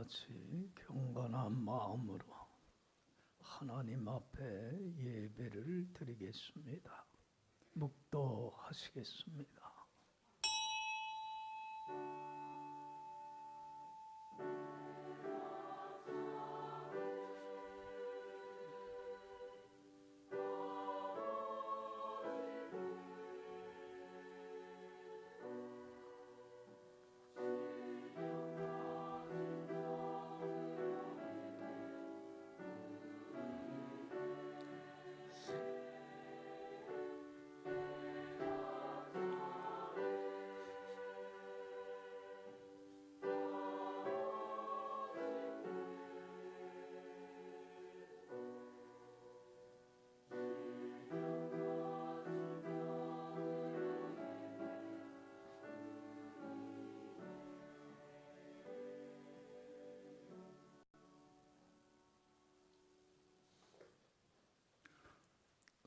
같이 경건한 마음으로 하나님 앞에 예배를 드리겠습니다. 묵도하시겠습니다.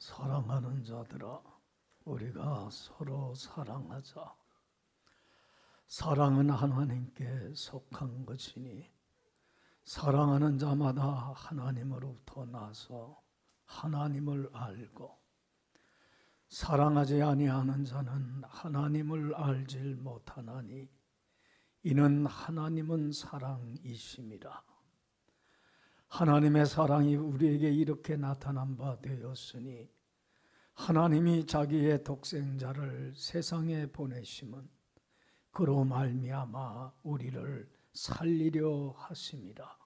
사랑하는 자들아, 우리가 서로 사랑하자. 사랑은 하나님께 속한 것이니 사랑하는 자마다 하나님으로부터 나서 하나님을 알고 사랑하지 아니하는 자는 하나님을 알질 못하나니 이는 하나님은 사랑이심이라. 하나님의 사랑이 우리에게 이렇게 나타난 바 되었으니 하나님이 자기의 독생자를 세상에 보내심은 그로 말미암아 우리를 살리려 하심이라.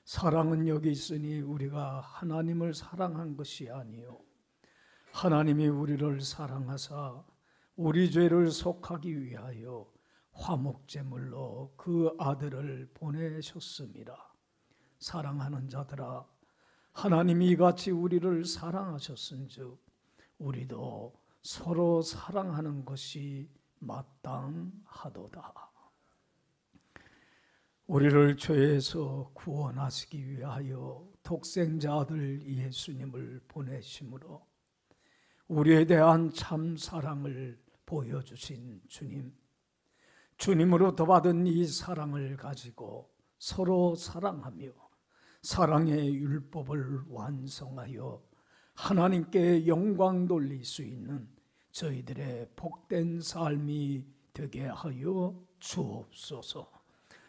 사랑은 여기 있으니 우리가 하나님을 사랑한 것이 아니요 하나님이 우리를 사랑하사 우리 죄를 속하기 위하여 화목제물로 그 아들을 보내셨습니다. 사랑하는 자들아, 하나님이 이같이 우리를 사랑하셨은즉 우리도 서로 사랑하는 것이 마땅하도다. 우리를 죄에서 구원하시기 위하여 독생자 아들 예수님을 보내심으로 우리에 대한 참 사랑을 보여주신 주님으로부터 받은 이 사랑을 가지고 서로 사랑하며 사랑의 율법을 완성하여 하나님께 영광 돌릴 수 있는 저희들의 복된 삶이 되게 하여 주옵소서.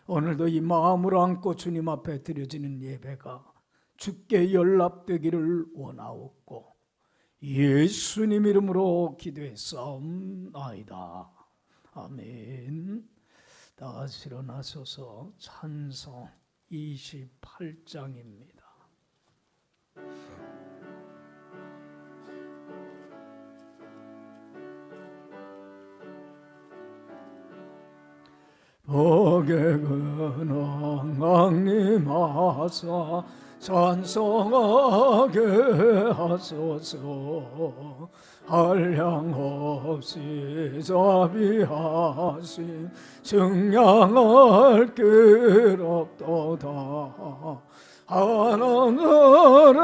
오늘도 이 마음으로 안고 주님 앞에 드려지는 예배가 주께 연락되기를 원하옵고 예수님 이름으로 기도했사옵나이다. 아멘. 다 같이 일어나셔서 찬송 28장입니다. 복의 근원 강림하사 찬송하게 하소서. 한량없이 자비하신 증량할 길 없도다. 하나님의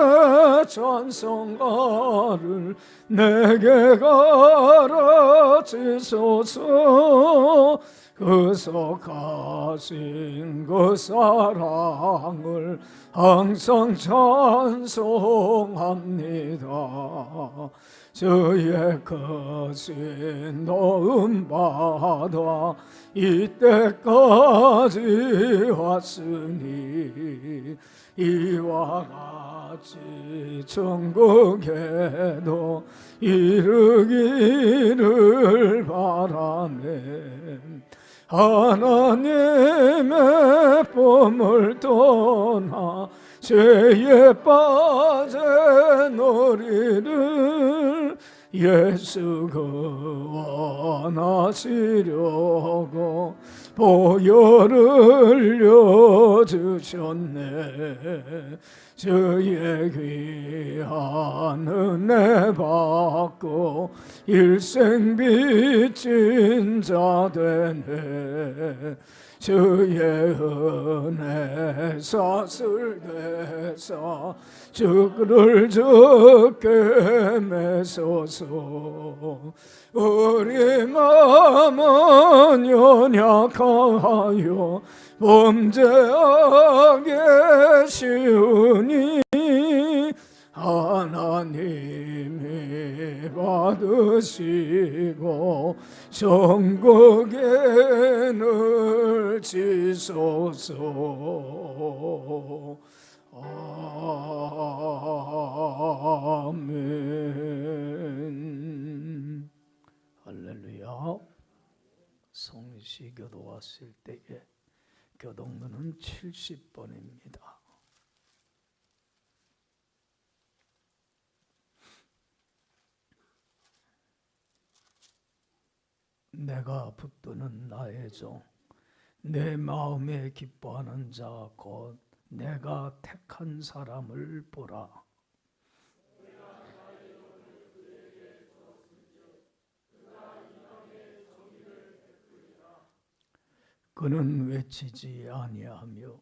찬송가를 내게 가르치소서. 구속하신 그 사랑을 항상 찬송합니다. 주의 크신 도움 받아 이때까지 왔으니 이와 같이 천국에도 이르기를 바라네. 하나님의 봄을 떠나 죄에 빠진 우리를 예수 구원하시려고 보혈을 흘려주셨네. 주의 귀한 은혜 받고 일생 빚진 자 되네. 주의 은혜 사슬대사 주를 적게 매소서. 우리 마음은 연약하여 범죄하게 쉬우니 하나님이 받으시고 천국에 넣으시소서. 아멘. 할렐루야. 성시 교도 왔을 때에 교동문은 70번입니다. 내가 붙드는 나의 종, 내 마음에 기뻐하는 자 곧 내가 택한 사람을 보라. 그는 외치지 아니하며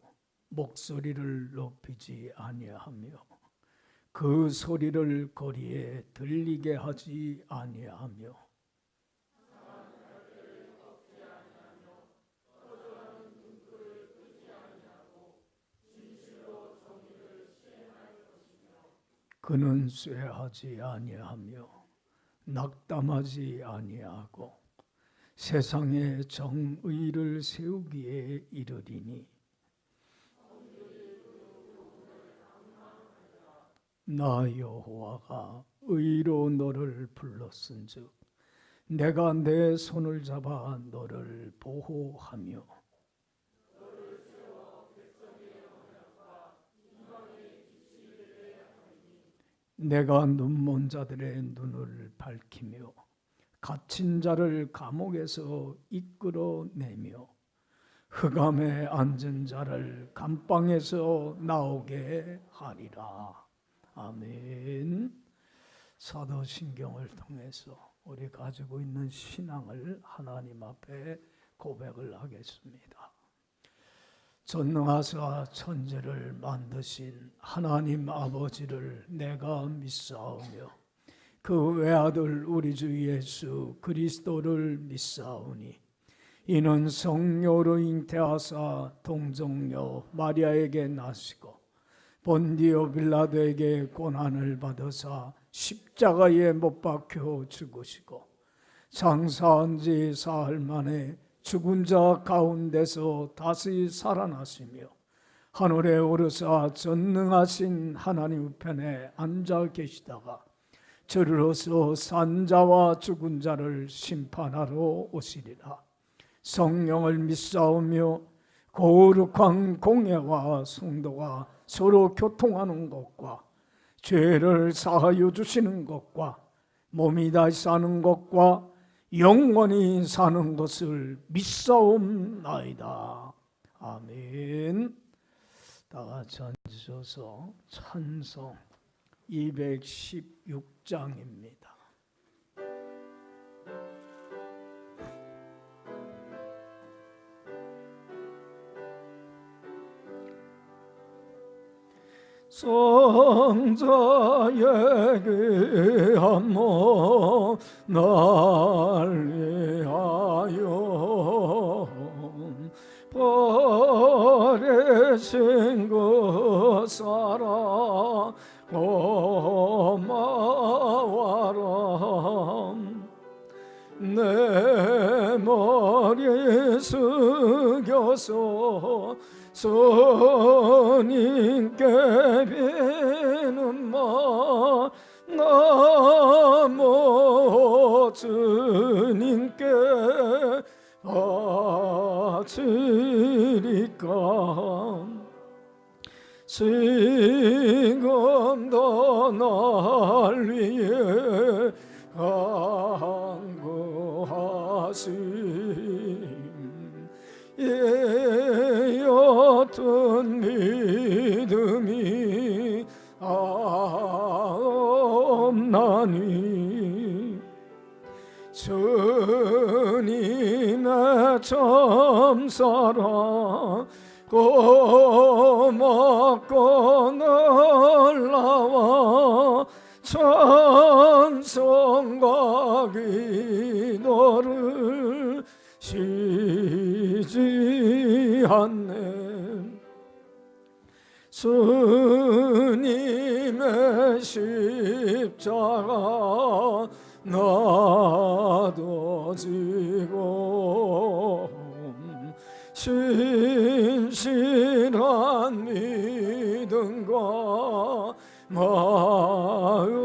목소리를 높이지 아니하며 그 소리를 거리에 들리게 하지 아니하며 그는 쇠하지 아니하며 낙담하지 아니하고 세상에 정의를 세우기에 이르리니 나 여호와가 의로 너를 불렀은즉 내가 내 손을 잡아 너를 보호하며 내가 눈먼 자들의 눈을 밝히며 갇힌 자를 감옥에서 이끌어내며 흑암에 앉은 자를 감방에서 나오게 하리라. 아멘. 사도신경을 통해서 우리 가지고 있는 신앙을 하나님 앞에 고백을 하겠습니다. 전능하사 천지를 만드신 하나님 아버지를 내가 믿사오며 그 외아들 우리 주 예수 그리스도를 믿사오니 이는 성령으로 잉태하사 동정녀 마리아에게 나시고 본디오 빌라도에게 고난을 받으사 십자가에 못 박혀 죽으시고 장사한 지 사흘 만에 죽은 자 가운데서 다시 살아나시며 하늘에 오르사 전능하신 하나님 우편에 앉아 계시다가 저리로서 산 자와 죽은 자를 심판하러 오시리라. 성령을 믿사오며 거룩한 공예와 성도가 서로 교통하는 것과 죄를 사하여 주시는 것과 몸이 다시 사는 것과 영원히 사는 것을 믿사옵나이다. 아멘. 다 같이 앉으셔서 찬송 216장입니다. 성자에게 한모 날리하여 버리신 그 사랑 고마워라. 내 머리 숙여서 주님께 비는 말 나무 주님께 바치리까. 지금도 날 위해 간구하심 어떤 믿음이 없나니. 주님의 참사랑 고맙고 놀라워 찬송과 기도를 쉬지 않네. 주님의 십자가 나도 지고 신실한 믿음과 마음으로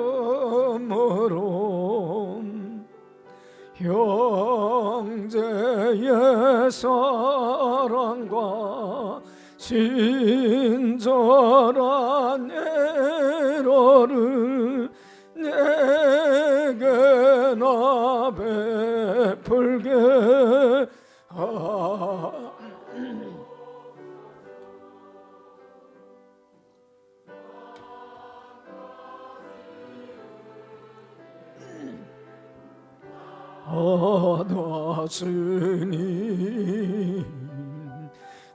형제의 사랑과 친절한 애로를 내게 나 베풀게 하나주님.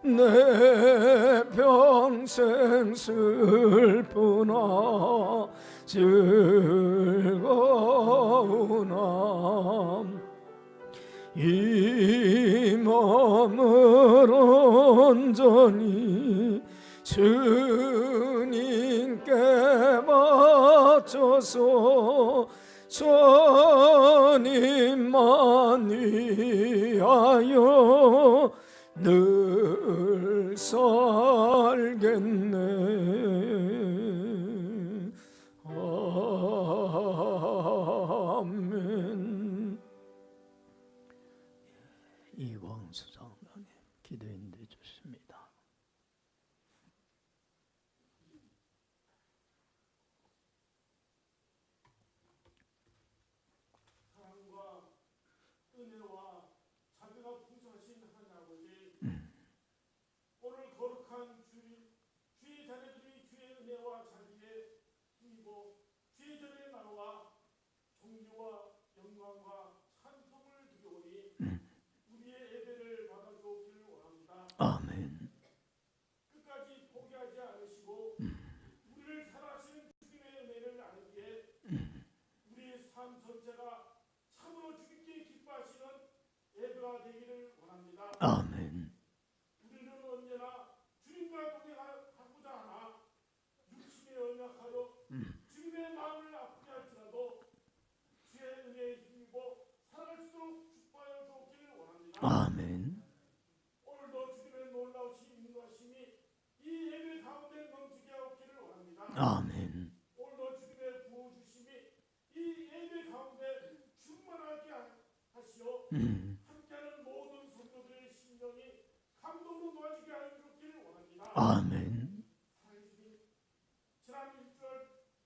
내 평생 슬프나 즐거우나 이 몸을 온전히 주님께 바쳐서 주님만 위하여 늘 살겠네. 아멘. 이광수 장로님 기도인데 주십니다. 사랑과 은혜와 자비가 풍성하신 하나님 아버지, 오늘 거룩한 주의 자녀들이 주의 은혜와 자비에 힘입어 주의 전에 나와 존귀와 영광과 찬송을 드리오니 우리의 예배를 받아주기를 원합니다. 아멘. 끝까지 포기하지 않으시고 우리를 사랑하시는 주님의 은혜를 아는 게 우리의 삶 전체가 참으로 주님께 기뻐하시는 예배가 되기를 원합니다. 아멘. 우리는 언제나 주님과 동행하고자 하나 육신에 연약하여 주님의 마음을 아프게 할지라도 주의 은혜에 힘입어 살아갈 수 있도록 축복하여 주옵기를 원합니다. 아멘. 오늘도 주님의 놀라우신 인도하심이 이 예배 가운데 넘치게 하옵기를 원합니다. 아멘. 오늘도 주님의 부어주심이 이 예배 가운데 충만하게 하시어 함께하는 모든 성도들의 심령이 감동으로 놓아지게 하여 주옵기를 원합니다. 아멘. 하나님, 지난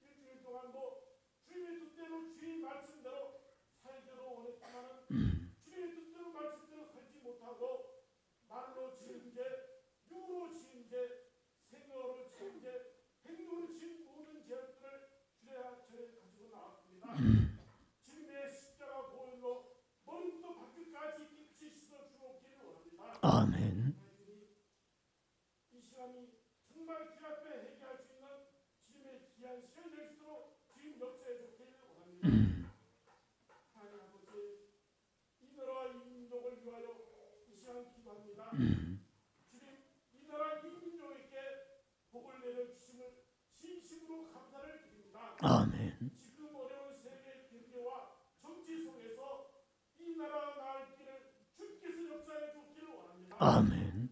일주일 동안도 주님의 뜻대로 주의 말씀대로 살기로 원했지만 주님의 십자가 보혈로 머리부터 발끝까지 깨끗이 씻어 주옵기를 원합니다. 아멘. 이 시간이 정말 주 앞에 회개할 수 있는 주님의 귀한 시간이 될 수 있도록 주님 역사해 주기를 원합니다. 하나님 아버지, 이 나라와 이 민족을 위하여 이 시간 기도합니다. 주님, 이 나라 이 민족에게 복을 내려 주심을 진심으로 감사를 드립니다. 아멘. 지금 어려운 세계 경제와 정치 속에서 이 나라 나을 길을 주께서 역사해 주기를 원합니다. 아멘.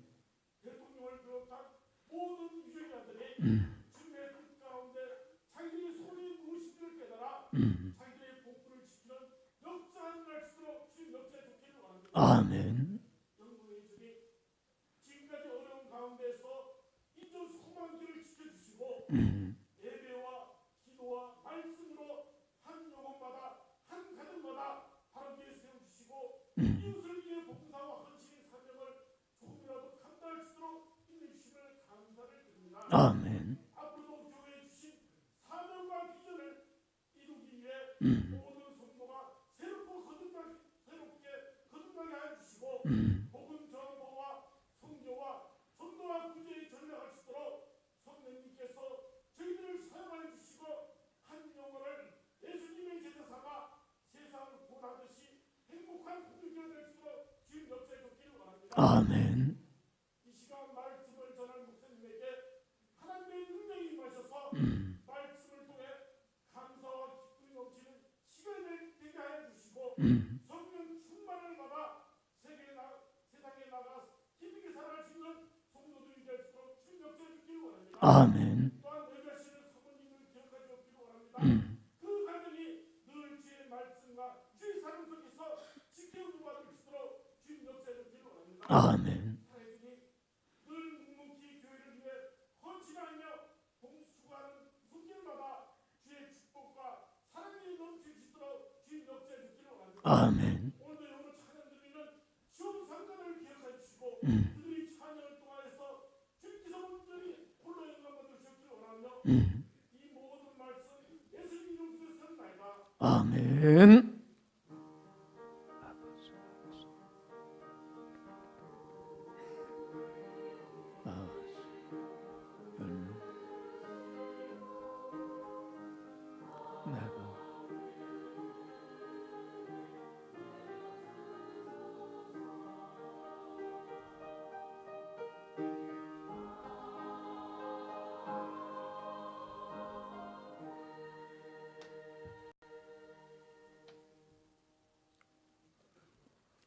대통령을 비롯한 모든 유권자들이 주님의 뜻 가운데 자기들의 손이 무엇인지를 깨달아 자기들의 복부를 지키는 역사한 날수록 주님 역사해 주기를 원합니다. 아멘. 영광의 주님, 지금까지 어려운 가운데서 인전 소망길을 지켜주시고 예배와 기도와 말씀으로 한 영혼마다 한 가정마다 바르게 세워주시고 이웃을 위해 봉사와 헌신의 사명을 조금이라도 감당할 수 있도록 힘내주심을 감사를 드립니다. 아멘. 앞으로도 교회에 주신 사명과 비전을 이루기 위해 모든 성도가 새롭게 거듭나게 하여 주시고 복음 정보와 성교와 전도와 구제에 전략할 수 있도록 성령님께서 저희들을 사용하여 주시고 한 영혼을 예수님의 제자 삼아 세상을 구원하듯이 행복한 국민이 될 수 있도록 주님 역사해 주기를 원합니다. 아멘. 이 시간 말씀을 전할 목사님에게 하나님의 능력이 임하셔서 말씀을 통해 감사와 기쁨이 넘치는 시간을 되게 하여 주시고 성령 충만을 받아 세상에 나가 기쁘게 살아갈 수 있는 성도들이 될 수 있도록 주님 역사해 주기를 원합니다. 아멘. 또한 내 자신을 사모님을 기억하여 주기를 원합니다. 그 가정이 늘 주의 말씀과 주의 사랑 속에서 지켜주고 받을 수 있도록 주님 역사해 주기를 원합니다. 아멘. 하나님이 늘 묵묵히 교회를 위해 헌신하며 봉수하는 손길마다 주의 축복과 사랑이 넘칠 수 있도록 주님 역사해 주기를 원합니다. 아멘. 오늘도 여러 찬양 드리는 시험 상관을 기억해 주시고 그들이 찬양을 통하여서 주님께서 온전히 홀로 영광 받을 수 있기를 원하며 이 모든 말씀 예수님 이름으로 선나이다. 아멘.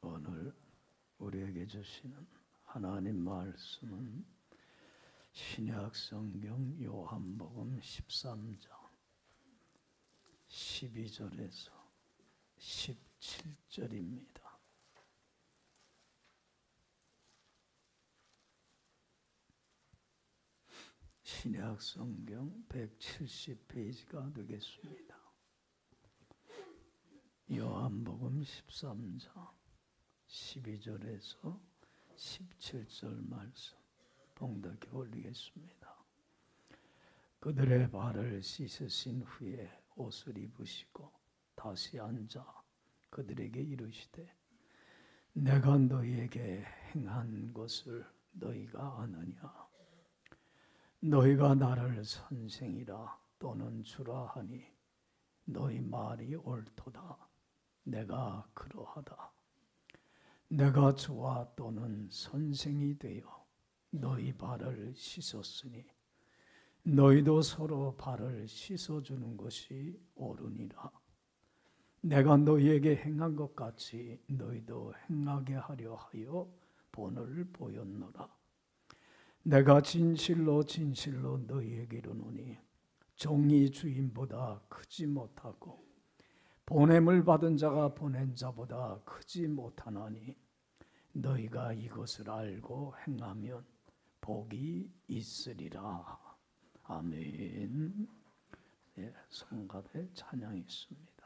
오늘 우리에게 주시는 하나님 말씀은 신약 성경 요한복음 13장 12절에서 17절입니다. 신약 성경 170페이지가 되겠습니다. 요한복음 13장 12절에서 17절 말씀 봉독해 올리겠습니다. 그들의 발을 씻으신 후에 옷을 입으시고 다시 앉아 그들에게 이르시되 내가 너희에게 행한 것을 너희가 아느냐? 너희가 나를 선생이라 또는 주라 하니 너희 말이 옳도다. 내가 그러하다. 내가 주와 또는 선생이 되어 너희 발을 씻었으니 너희도 서로 발을 씻어주는 것이 옳으니라. 내가 너희에게 행한 것 같이 너희도 행하게 하려 하여 본을 보였노라. 내가 진실로 진실로 너희에게 이르노니 종이 주인보다 크지 못하고 보냄을 받은 자가 보낸 자보다 크지 못하나니 너희가 이것을 알고 행하면 복이 있으리라. 아멘. 네, 성가대 찬양이 있습니다.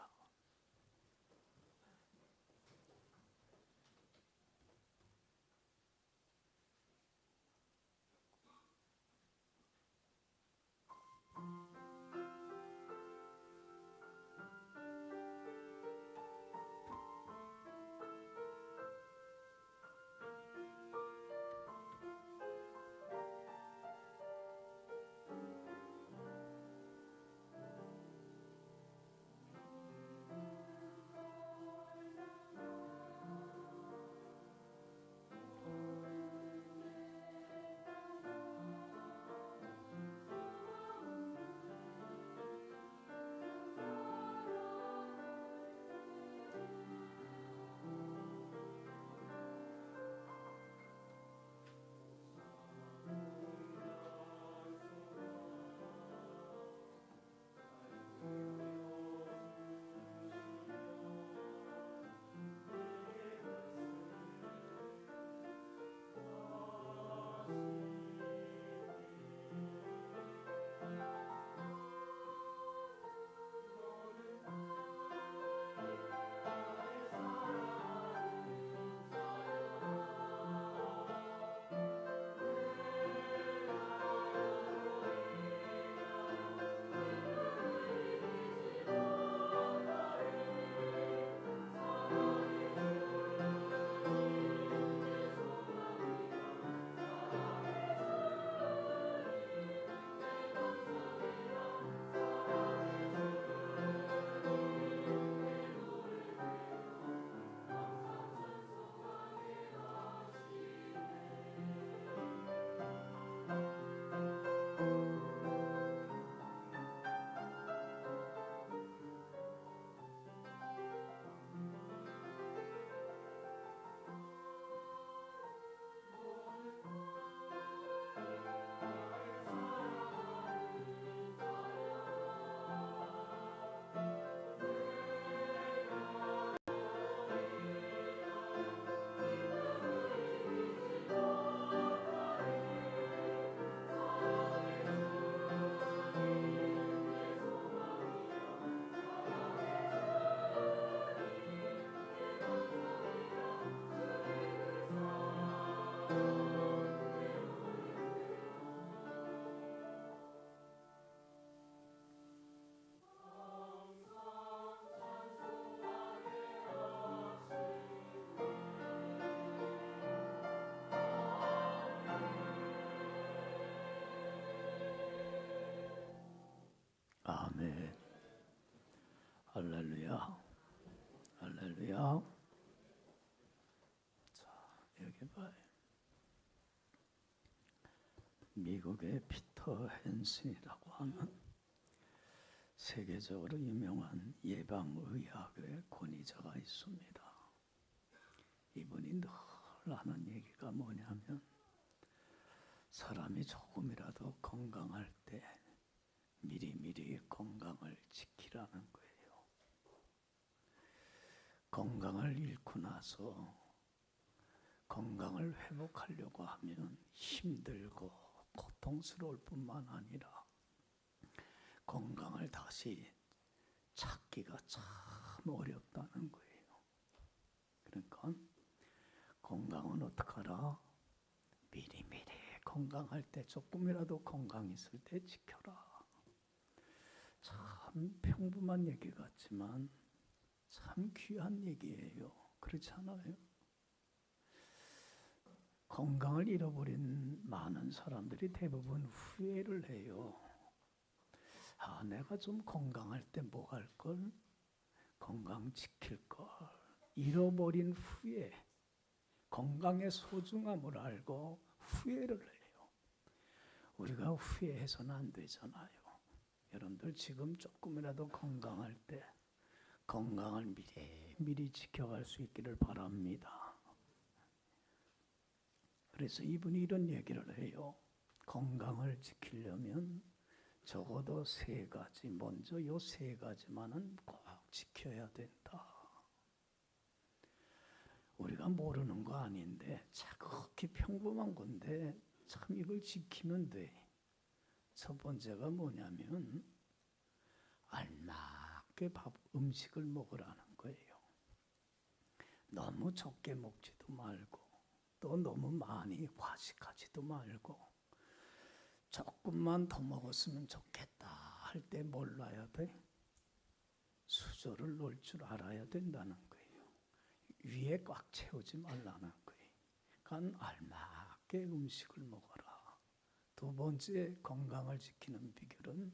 할렐루야. 할렐루야. 자, 여기 봐요. 미국의 피터 헨슨이라고 하는 세계적으로 유명한 예방의학의 권위자가 있습니다. 이분이 늘 하는 얘기가 뭐냐면 사람이 조금이라도 건강할 때 미리미리 건강을 지키라는 거예요. 건강을 잃고 나서 건강을 회복하려고 하면 힘들고 고통스러울 뿐만 아니라 건강을 다시 찾기가 참 어렵다는 거예요. 그러니까 건강은 어떡하라? 미리미리 건강할 때 조금이라도 건강 있을 때 지켜라. 참 평범한 얘기 같지만 참 귀한 얘기예요. 그렇지 않아요? 건강을 잃어버린 많은 사람들이 대부분 후회를 해요. 아, 내가 좀 건강할 때 뭐 할 걸? 건강 지킬 걸. 잃어버린 후에 건강의 소중함을 알고 후회를 해요. 우리가 후회해서는 안 되잖아요. 여러분들 지금 조금이라도 건강할 때 건강을 미리 지켜갈 수 있기를 바랍니다. 그래서 이분이 이런 얘기를 해요. 건강을 지키려면 적어도 3가지, 먼저 요 3가지만은 꼭 지켜야 된다. 우리가 모르는 거 아닌데 자극히 평범한 건데 참 이걸 지키면 돼. 첫 번째가 뭐냐면 알맞게 음식을 먹으라는 거예요. 너무 적게 먹지도 말고 또 너무 많이 과식하지도 말고 조금만 더 먹었으면 좋겠다 할 때 뭘 놔야 돼? 수저를 놓을 줄 알아야 된다는 거예요. 위에 꽉 채우지 말라는 거예요. 그러니까 알맞게 음식을 먹어라. 두 번째 건강을 지키는 비결은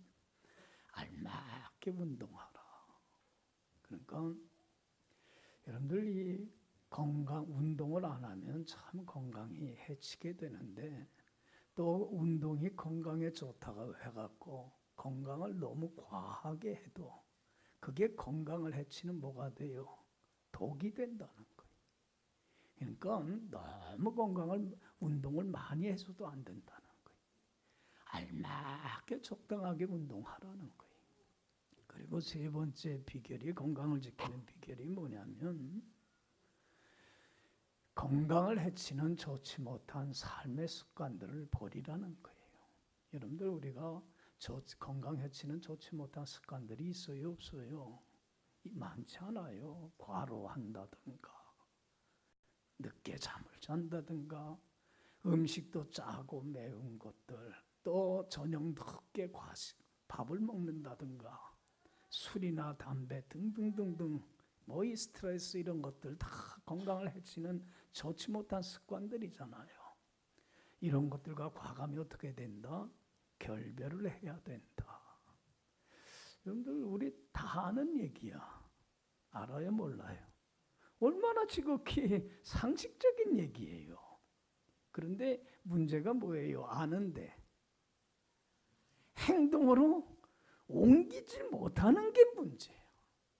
알맞게 운동하라. 그러니까 여러분들 이 운동을 안 하면 참 건강이 해치게 되는데 또 운동이 건강에 좋다고 해갖고 건강을 너무 과하게 해도 그게 건강을 해치는 뭐가 돼요? 독이 된다는 거예요. 그러니까 너무 운동을 많이 해서도 안 된다는 거예요. 알맞게 적당하게 운동하라는 거예요. 그리고 3번째 비결이 건강을 지키는 비결이 뭐냐면 건강을 해치는 좋지 못한 삶의 습관들을 버리라는 거예요. 여러분들 우리가 건강 해치는 좋지 못한 습관들이 있어요, 없어요? 많지 않아요. 과로한다든가 늦게 잠을 잔다든가 음식도 짜고 매운 것들 또 저녁 늦게 밥을 먹는다든가 술이나 담배 등등등등 뭐 이 스트레스 이런 것들 다 건강을 해치는 좋지 못한 습관들이잖아요. 이런 것들과 과감히 어떻게 된다? 결별을 해야 된다. 여러분들 우리 다 아는 얘기야. 알아요, 몰라요? 얼마나 지극히 상식적인 얘기예요. 그런데 문제가 뭐예요? 아는데 행동으로 옮기지 못하는 게 문제예요.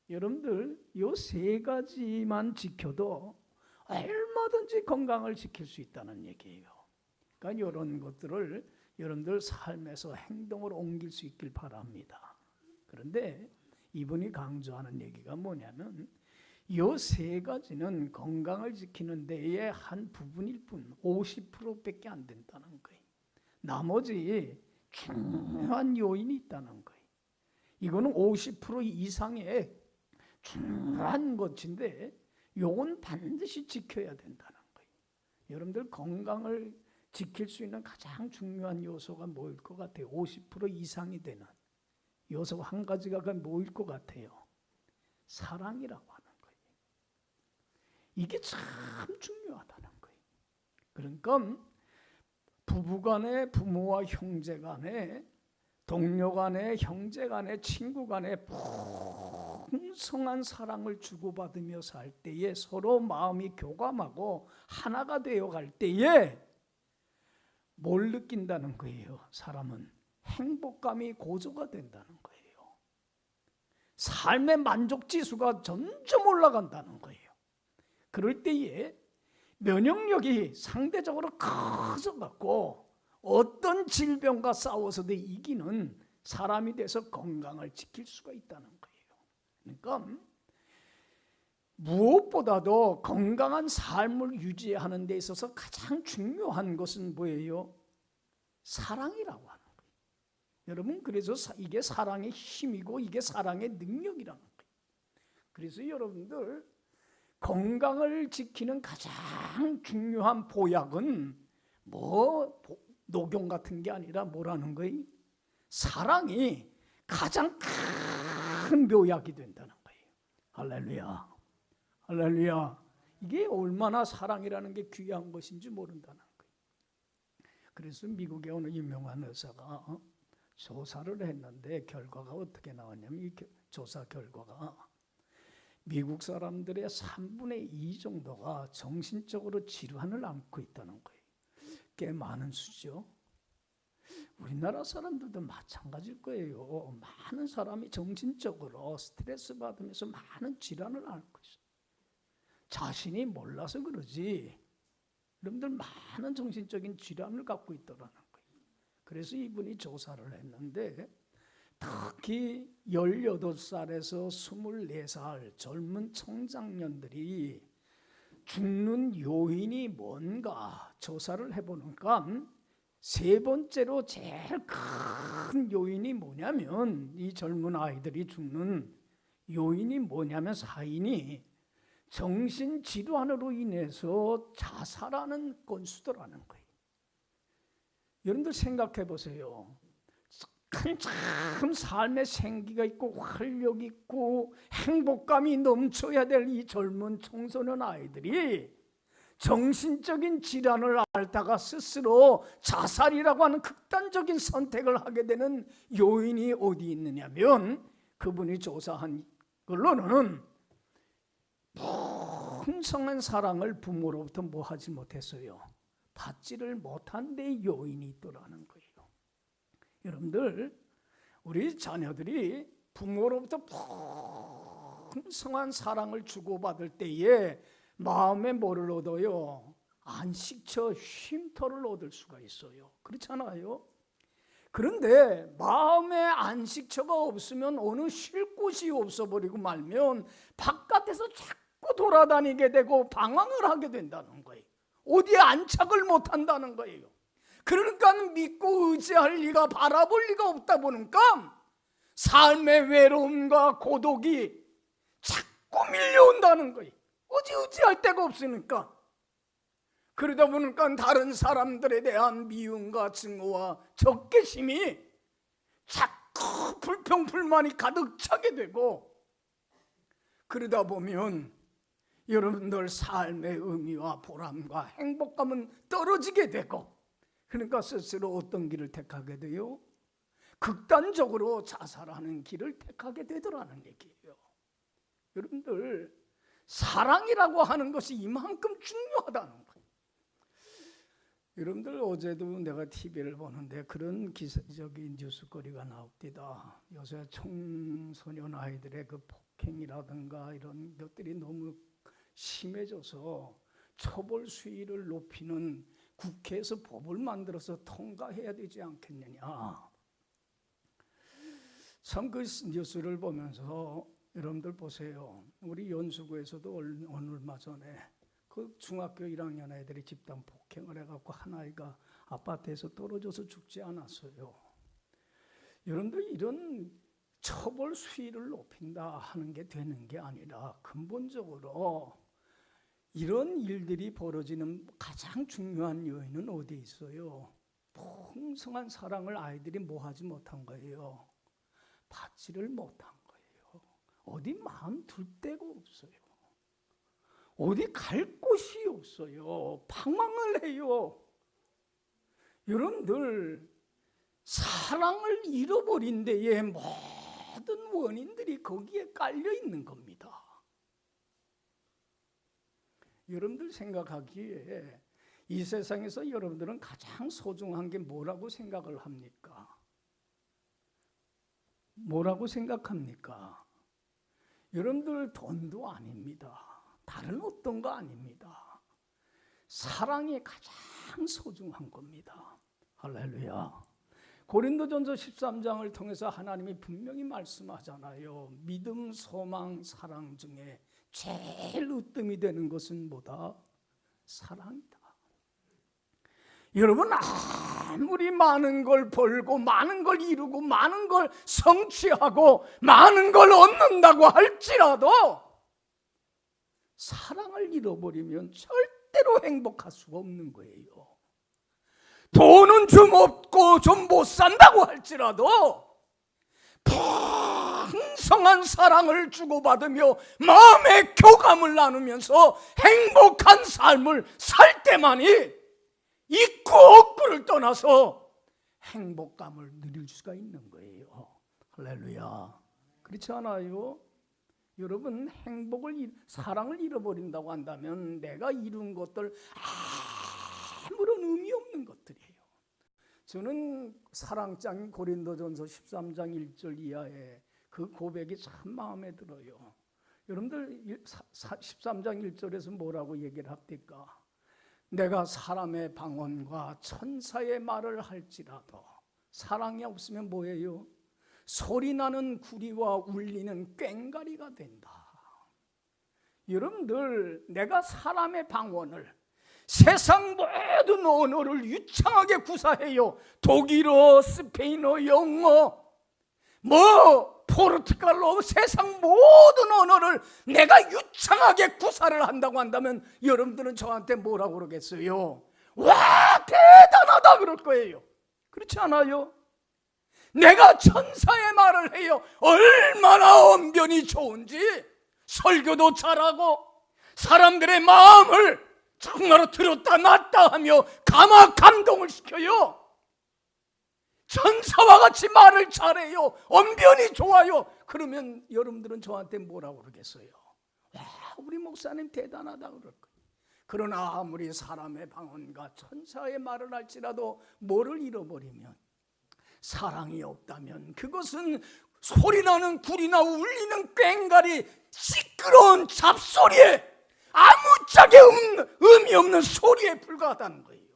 여러분들 요 3가지만 지켜도 얼마든지 건강을 지킬 수 있다는 얘기예요. 그러니까 이런 것들을 여러분들 삶에서 행동으로 옮길 수 있길 바랍니다. 그런데 이분이 강조하는 얘기가 뭐냐면 요 3가지는 건강을 지키는 데의 한 부분일 뿐 50%밖에 안 된다는 거예요. 나머지 중요한 요인이 있다는 거예요. 이거는 50% 이상의 중요한 것인데 요건 반드시 지켜야 된다는 거예요. 여러분들 건강을 지킬 수 있는 가장 중요한 요소가 뭐일 것 같아요? 50% 이상이 되는 요소 한 가지가 뭐일 것 같아요? 사랑이라고 하는 거예요. 이게 참 중요하다는 거예요. 그러니까 부부간에 부모와 형제간에 동료간에 형제간에 친구간에 풍성한 사랑을 주고받으며 살 때에 서로 마음이 교감하고 하나가 되어 갈 때에 뭘 느낀다는 거예요? 사람은 행복감이 고조가 된다는 거예요. 삶의 만족지수가 점점 올라간다는 거예요. 그럴 때에 면역력이 상대적으로 커져갖고 어떤 질병과 싸워서도 이기는 사람이 돼서 건강을 지킬 수가 있다는 거예요. 그러니까 무엇보다도 건강한 삶을 유지하는 데 있어서 가장 중요한 것은 뭐예요? 사랑이라고 하는 거예요. 여러분, 그래서 이게 사랑의 힘이고 이게 사랑의 능력이라는 거예요. 그래서 여러분들 건강을 지키는 가장 중요한 보약은 녹용 같은 게 아니라 뭐라는 거예요? 사랑이 가장 큰 묘약이 된다는 거예요. 할렐루야, 할렐루야. 이게 얼마나 사랑이라는 게 귀한 것인지 모른다는 거예요. 그래서 미국의 어느 유명한 의사가 조사를 했는데 결과가 어떻게 나왔냐면, 이 조사 결과가 미국 사람들의 3분의 2 정도가 정신적으로 질환을 앓고 있다는 거예요. 꽤 많은 수죠. 우리나라 사람들도 마찬가지일 거예요. 많은 사람이 정신적으로 스트레스 받으면서 많은 질환을 앓고 있어요. 자신이 몰라서 그러지 여러분들 많은 정신적인 질환을 갖고 있더라는 거예요. 그래서 이분이 조사를 했는데 특히 18살에서 24살 젊은 청장년들이 죽는 요인이 뭔가 조사를 해보니까 세 번째로 제일 큰 요인이 뭐냐면, 이 젊은 아이들이 죽는 요인이 뭐냐면 사인이 정신질환으로 인해서 자살하는 건수더라는 거예요. 여러분들 생각해 보세요. 참 삶의 생기가 있고 활력 있고 행복감이 넘쳐야 될 이 젊은 청소년 아이들이 정신적인 질환을 앓다가 스스로 자살이라고 하는 극단적인 선택을 하게 되는 요인이 어디 있느냐면, 그분이 조사한 걸로는 풍성한 사랑을 부모로부터 뭐 하지 못했어요? 받지를 못한 데 요인이 있더라는 거예요. 여러분들, 우리 자녀들이 부모로부터 풍성한 사랑을 주고받을 때에 마음에 뭐를 얻어요? 안식처, 쉼터를 얻을 수가 있어요. 그렇잖아요. 그런데 마음에 안식처가 없으면, 어느 쉴 곳이 없어버리고 말면 바깥에서 자꾸 돌아다니게 되고 방황을 하게 된다는 거예요. 어디에 안착을 못한다는 거예요. 그러니까 믿고 의지할 리가, 바라볼 리가 없다 보니까 삶의 외로움과 고독이 자꾸 밀려온다는 거예요. 어디 의지할 데가 없으니까. 그러다 보니까 다른 사람들에 대한 미움과 증오와 적개심이 자꾸 불평불만이 가득 차게 되고, 그러다 보면 여러분들 삶의 의미와 보람과 행복감은 떨어지게 되고, 그러니까 스스로 어떤 길을 택하게 돼요? 극단적으로 자살하는 길을 택하게 되더라는 얘기예요. 여러분들, 사랑이라고 하는 것이 이만큼 중요하다는 거예요. 여러분들, 어제도 내가 TV를 보는데 그런 기사적인 뉴스거리가 나옵니다. 요새 청소년 아이들의 그 폭행이라든가 이런 것들이 너무 심해져서 처벌 수위를 높이는 국회에서 법을 만들어서 통과해야 되지 않겠느냐. 참 그 뉴스를 보면서 여러분들 보세요. 우리 연수구에서도 얼마 전에 그 중학교 1학년 애들이 집단 폭행을 해갖고 한 아이가 아파트에서 떨어져서 죽지 않았어요. 여러분들, 이런 처벌 수위를 높인다 하는 게 되는 게 아니라 근본적으로 이런 일들이 벌어지는 가장 중요한 요인은 어디에 있어요? 풍성한 사랑을 아이들이 뭐 하지 못한 거예요? 받지를 못한 거예요. 어디 마음 둘 데가 없어요. 어디 갈 곳이 없어요. 방황을 해요. 여러분들, 사랑을 잃어버린 데에 모든 원인들이 거기에 깔려 있는 겁니다. 여러분들 생각하기에 이 세상에서 여러분들은 가장 소중한 게 뭐라고 생각을 합니까? 뭐라고 생각합니까? 여러분들 돈도 아닙니다. 다른 어떤 거 아닙니다. 사랑이 가장 소중한 겁니다. 할렐루야. 고린도전서 13장을 통해서 하나님이 분명히 말씀하잖아요. 믿음, 소망, 사랑 중에 제일 으뜸이 되는 것은 뭐다? 사랑이다. 여러분, 아무리 많은 걸 벌고 많은 걸 이루고 많은 걸 성취하고 많은 걸 얻는다고 할지라도 사랑을 잃어버리면 절대로 행복할 수가 없는 거예요. 돈은 좀 없고 좀 못 산다고 할지라도 풍성한 사랑을 주고받으며 마음의 교감을 나누면서 행복한 삶을 살 때만이 있고 없고를 떠나서 행복감을 누릴 수가 있는 거예요. 할렐루야. 그렇지 않아요? 여러분, 사랑을 잃어버린다고 한다면 내가 이룬 것들 아무런 의미 없는 것들이에요. 저는 사랑장인 고린도전서 13장 1절 이하의 그 고백이 참 마음에 들어요. 여러분들 13장 1절에서 뭐라고 얘기를 합니까? 내가 사람의 방언과 천사의 말을 할지라도 사랑이 없으면 뭐예요? 소리나는 구리와 울리는 꽹과리가 된다. 여러분들, 내가 사람의 방언을, 세상 모든 언어를 유창하게 구사해요. 독일어, 스페인어, 영어, 포르투갈어, 세상 모든 언어를 내가 유창하게 구사를 한다고 한다면 여러분들은 저한테 뭐라고 그러겠어요? 와, 대단하다 그럴 거예요. 그렇지 않아요? 내가 천사의 말을 해요. 얼마나 언변이 좋은지, 설교도 잘하고 사람들의 마음을 정말로 들었다 놨다 하며 감동을 시켜요. 천사와 같이 말을 잘해요. 언변이 좋아요. 그러면 여러분들은 저한테 뭐라고 그러겠어요? 와, 우리 목사님 대단하다 그럴 거예요. 그러나 아무리 사람의 방언과 천사의 말을 할지라도 뭐를 잃어버리면, 사랑이 없다면 그것은 소리나는 구리나 울리는 꽹과리, 시끄러운 잡소리에 아무짝에 의미 없는 소리에 불과하다는 거예요.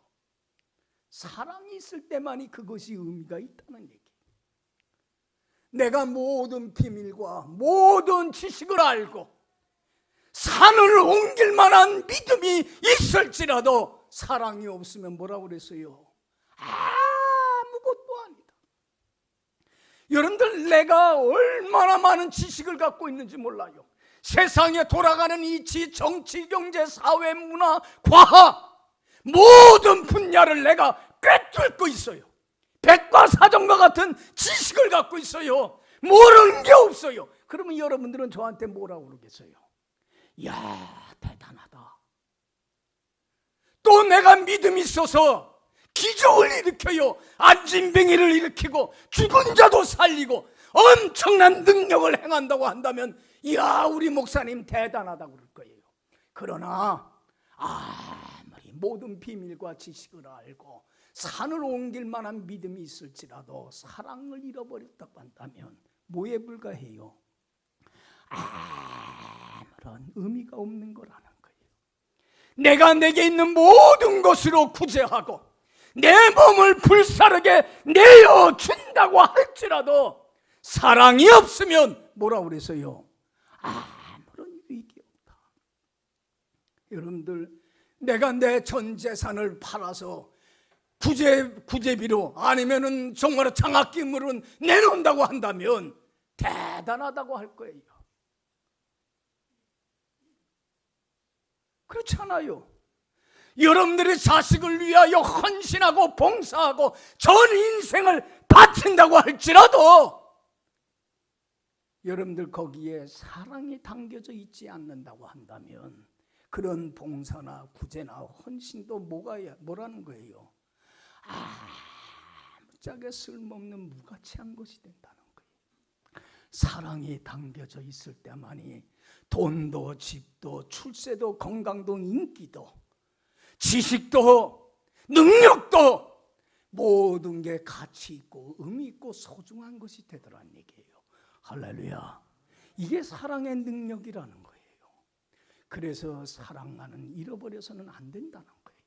사랑이 있을 때만이 그것이 의미가 있다는 얘기예요. 내가 모든 비밀과 모든 지식을 알고 산을 옮길 만한 믿음이 있을지라도 사랑이 없으면 뭐라고 그랬어요? 아무것도 아니다. 여러분들, 내가 얼마나 많은 지식을 갖고 있는지 몰라요. 세상에 돌아가는 이치, 정치, 경제, 사회, 문화, 과학 모든 분야를 내가 꿰뚫고 있어요. 백과사전과 같은 지식을 갖고 있어요. 모르는 게 없어요. 그러면 여러분들은 저한테 뭐라고 그러겠어요? 야, 대단하다. 또 내가 믿음이 있어서 기적을 일으켜요. 안진뱅이를 일으키고 죽은 자도 살리고 엄청난 능력을 행한다고 한다면, 이야, 우리 목사님 대단하다고 그럴 거예요. 그러나 아무리 모든 비밀과 지식을 알고 산을 옮길 만한 믿음이 있을지라도 사랑을 잃어버렸다고 한다면 뭐에 불과해요? 아무런 의미가 없는 거라는 거예요. 내가 내게 있는 모든 것으로 구제하고 내 몸을 불사르게 내어준다고 할지라도 사랑이 없으면 뭐라고 그랬어요? 아무런 유익이 없다. 여러분들, 내가 내 전 재산을 팔아서 구제비로 아니면은 정말 장학금으로 내놓는다고 한다면 대단하다고 할 거예요. 그렇지 않아요? 여러분들의 자식을 위하여 헌신하고 봉사하고 전 인생을 바친다고 할지라도 여러분들 거기에 사랑이 담겨져 있지 않는다고 한다면 그런 봉사나 구제나 헌신도 뭐라는 거예요? 아무짝에 쓸모없는 무가치한 것이 된다는 거예요. 사랑이 담겨져 있을 때만이 돈도 집도 출세도 건강도 인기도 지식도 능력도 모든 게 가치 있고 의미 있고 소중한 것이 되더란 얘기예요. 할렐루야. 이게 사랑의 능력이라는 거예요. 그래서 사랑만은 잃어버려서는 안 된다는 거예요.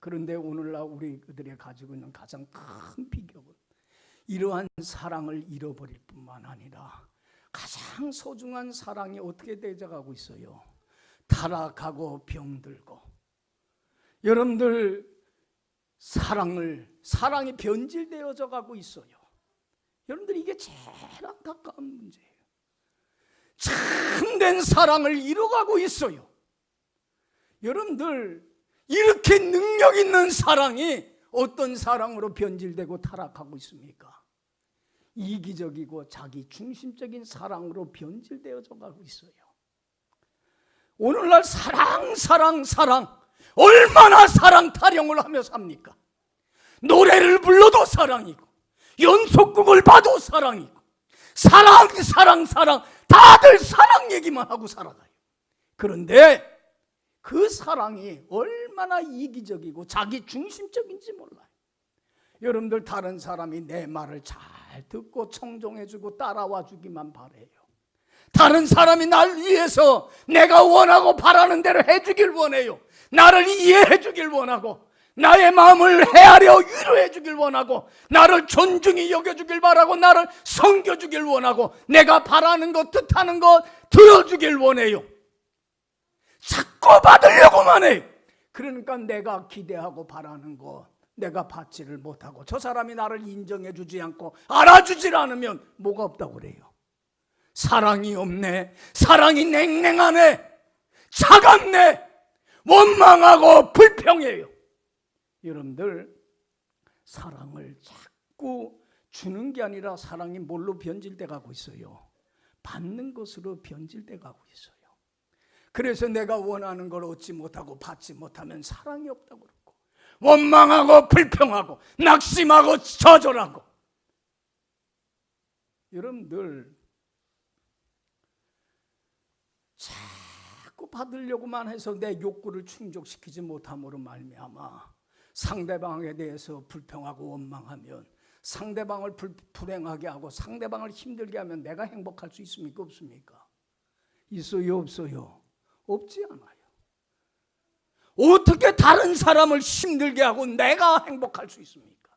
그런데 오늘날 우리들이 가지고 있는 가장 큰 비극은 이러한 사랑을 잃어버릴 뿐만 아니라 가장 소중한 사랑이 어떻게 되어가고 있어요? 타락하고 병들고. 여러분들 사랑이 변질되어져 가고 있어요. 여러분들 이게 제일 안타까운 문제예요. 참된 사랑을 잃어가고 있어요. 여러분들 이렇게 능력 있는 사랑이 어떤 사랑으로 변질되고 타락하고 있습니까? 이기적이고 자기 중심적인 사랑으로 변질되어져 가고 있어요. 오늘날 사랑 얼마나 사랑 타령을 하며 삽니까? 노래를 불러도 사랑이고 연속극을 봐도 사랑이고 사랑 다들 사랑 얘기만 하고 살아가요. 그런데 그 사랑이 얼마나 이기적이고 자기 중심적인지 몰라요. 여러분들 다른 사람이 내 말을 잘 듣고 청종해주고 따라와 주기만 바래요. 다른 사람이 날 위해서 내가 원하고 바라는 대로 해주길 원해요. 나를 이해해 주길 원하고 나의 마음을 헤아려 위로해 주길 원하고 나를 존중히 여겨주길 바라고 나를 섬겨주길 원하고 내가 바라는 것 뜻하는 것 들어주길 원해요. 자꾸 받으려고만 해요. 그러니까 내가 기대하고 바라는 것 내가 받지를 못하고 저 사람이 나를 인정해 주지 않고 알아주질 않으면 뭐가 없다고 그래요? 사랑이 없네. 사랑이 냉랭하네. 차갑네. 원망하고 불평해요. 여러분들 사랑을 자꾸 주는 게 아니라 사랑이 뭘로 변질돼 가고 있어요? 받는 것으로 변질돼 가고 있어요. 그래서 내가 원하는 걸 얻지 못하고 받지 못하면 사랑이 없다고 그러고 원망하고 불평하고 낙심하고 저절하고. 여러분들 자꾸 받으려고만 해서 내 욕구를 충족시키지 못함으로 말미암아 상대방에 대해서 불평하고 원망하면 상대방을 불행하게 하고 상대방을 힘들게 하면 내가 행복할 수 있습니까? 없습니까? 있어요? 없어요? 없지 않아요. 어떻게 다른 사람을 힘들게 하고 내가 행복할 수 있습니까?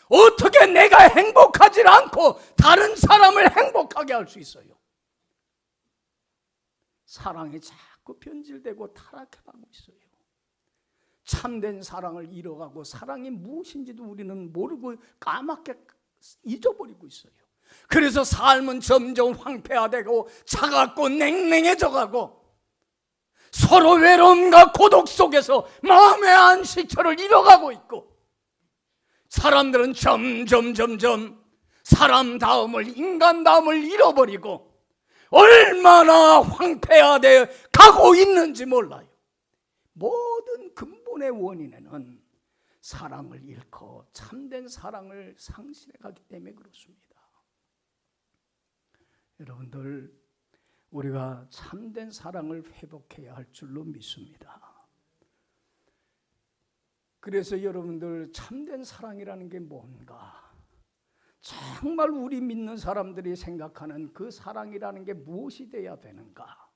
어떻게 내가 행복하지 않고 다른 사람을 행복하게 할 수 있어요? 사랑이 자꾸 변질되고 타락해가고 있어요. 참된 사랑을 잃어가고 사랑이 무엇인지도 우리는 모르고 까맣게 잊어버리고 있어요. 그래서 삶은 점점 황폐화되고 차갑고 냉랭해져가고 서로 외로움과 고독 속에서 마음의 안식처를 잃어가고 있고 사람들은 점점 사람다움을 인간다움을 잃어버리고 얼마나 황폐화되어 가고 있는지 몰라요. 모든 근본의 원인에는 사랑을 잃고 참된 사랑을 상실해 가기 때문에 그렇습니다. 여러분들 우리가 참된 사랑을 회복해야 할 줄로 믿습니다. 그래서 여러분들 참된 사랑이라는 게 뭔가? 정말 우리 믿는 사람들이 생각하는 그 사랑이라는 게 무엇이 돼야 되는가?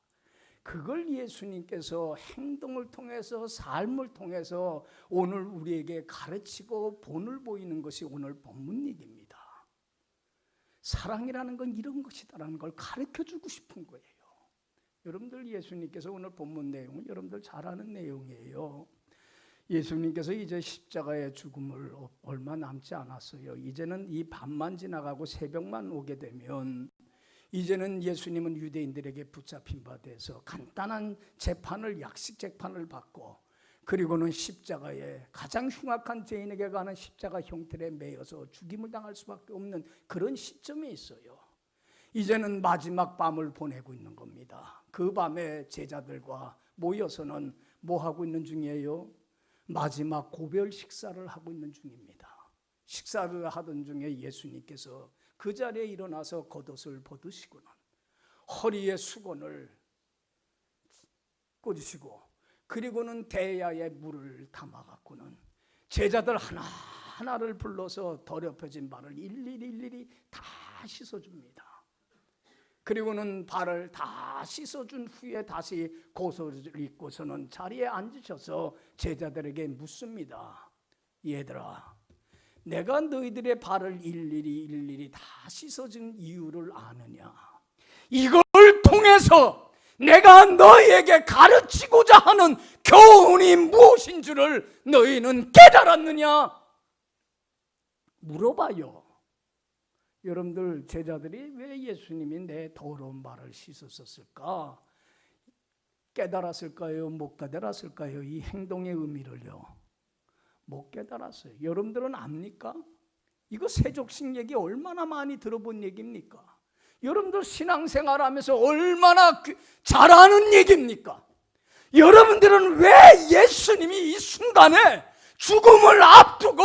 그걸 예수님께서 행동을 통해서 삶을 통해서 오늘 우리에게 가르치고 본을 보이는 것이 오늘 본문 얘기입니다. 사랑이라는 건 이런 것이다라는 걸 가르쳐주고 싶은 거예요. 여러분들 예수님께서 오늘 본문 내용은 여러분들 잘 아는 내용이에요. 예수님께서 이제 십자가의 죽음을 얼마 남지 않았어요. 이제는 이 밤만 지나가고 새벽만 오게 되면 이제는 예수님은 유대인들에게 붙잡힌 바 돼서 간단한 재판을 약식 재판을 받고 그리고는 십자가에 가장 흉악한 죄인에게 가는 십자가 형틀에 매여서 죽임을 당할 수밖에 없는 그런 시점에 있어요. 이제는 마지막 밤을 보내고 있는 겁니다. 그 밤에 제자들과 모여서는 뭐 하고 있는 중이에요? 마지막 고별 식사를 하고 있는 중입니다. 식사를 하던 중에 예수님께서 그 자리에 일어나서 겉옷을 벗으시고는 허리에 수건을 꽂으시고 그리고는 대야에 물을 담아갖고는 제자들 하나하나를 불러서 더럽혀진 발을 일일이 다 씻어줍니다. 그리고는 발을 다 씻어준 후에 다시 고소를 입고서는 자리에 앉으셔서 제자들에게 묻습니다. 얘들아, 내가 너희들의 발을 일일이 다 씻어준 이유를 아느냐? 이걸 통해서 내가 너희에게 가르치고자 하는 교훈이 무엇인 줄을 너희는 깨달았느냐? 물어봐요. 여러분들, 제자들이 왜 예수님이 내 더러운 발을 씻었을까? 깨달았을까요? 못 깨달았을까요? 이 행동의 의미를요. 못 깨달았어요. 여러분들은 압니까? 이거 세족식 얘기 얼마나 많이 들어본 얘기입니까? 여러분들 신앙생활하면서 얼마나 잘 아는 얘기입니까? 여러분들은 왜 예수님이 이 순간에 죽음을 앞두고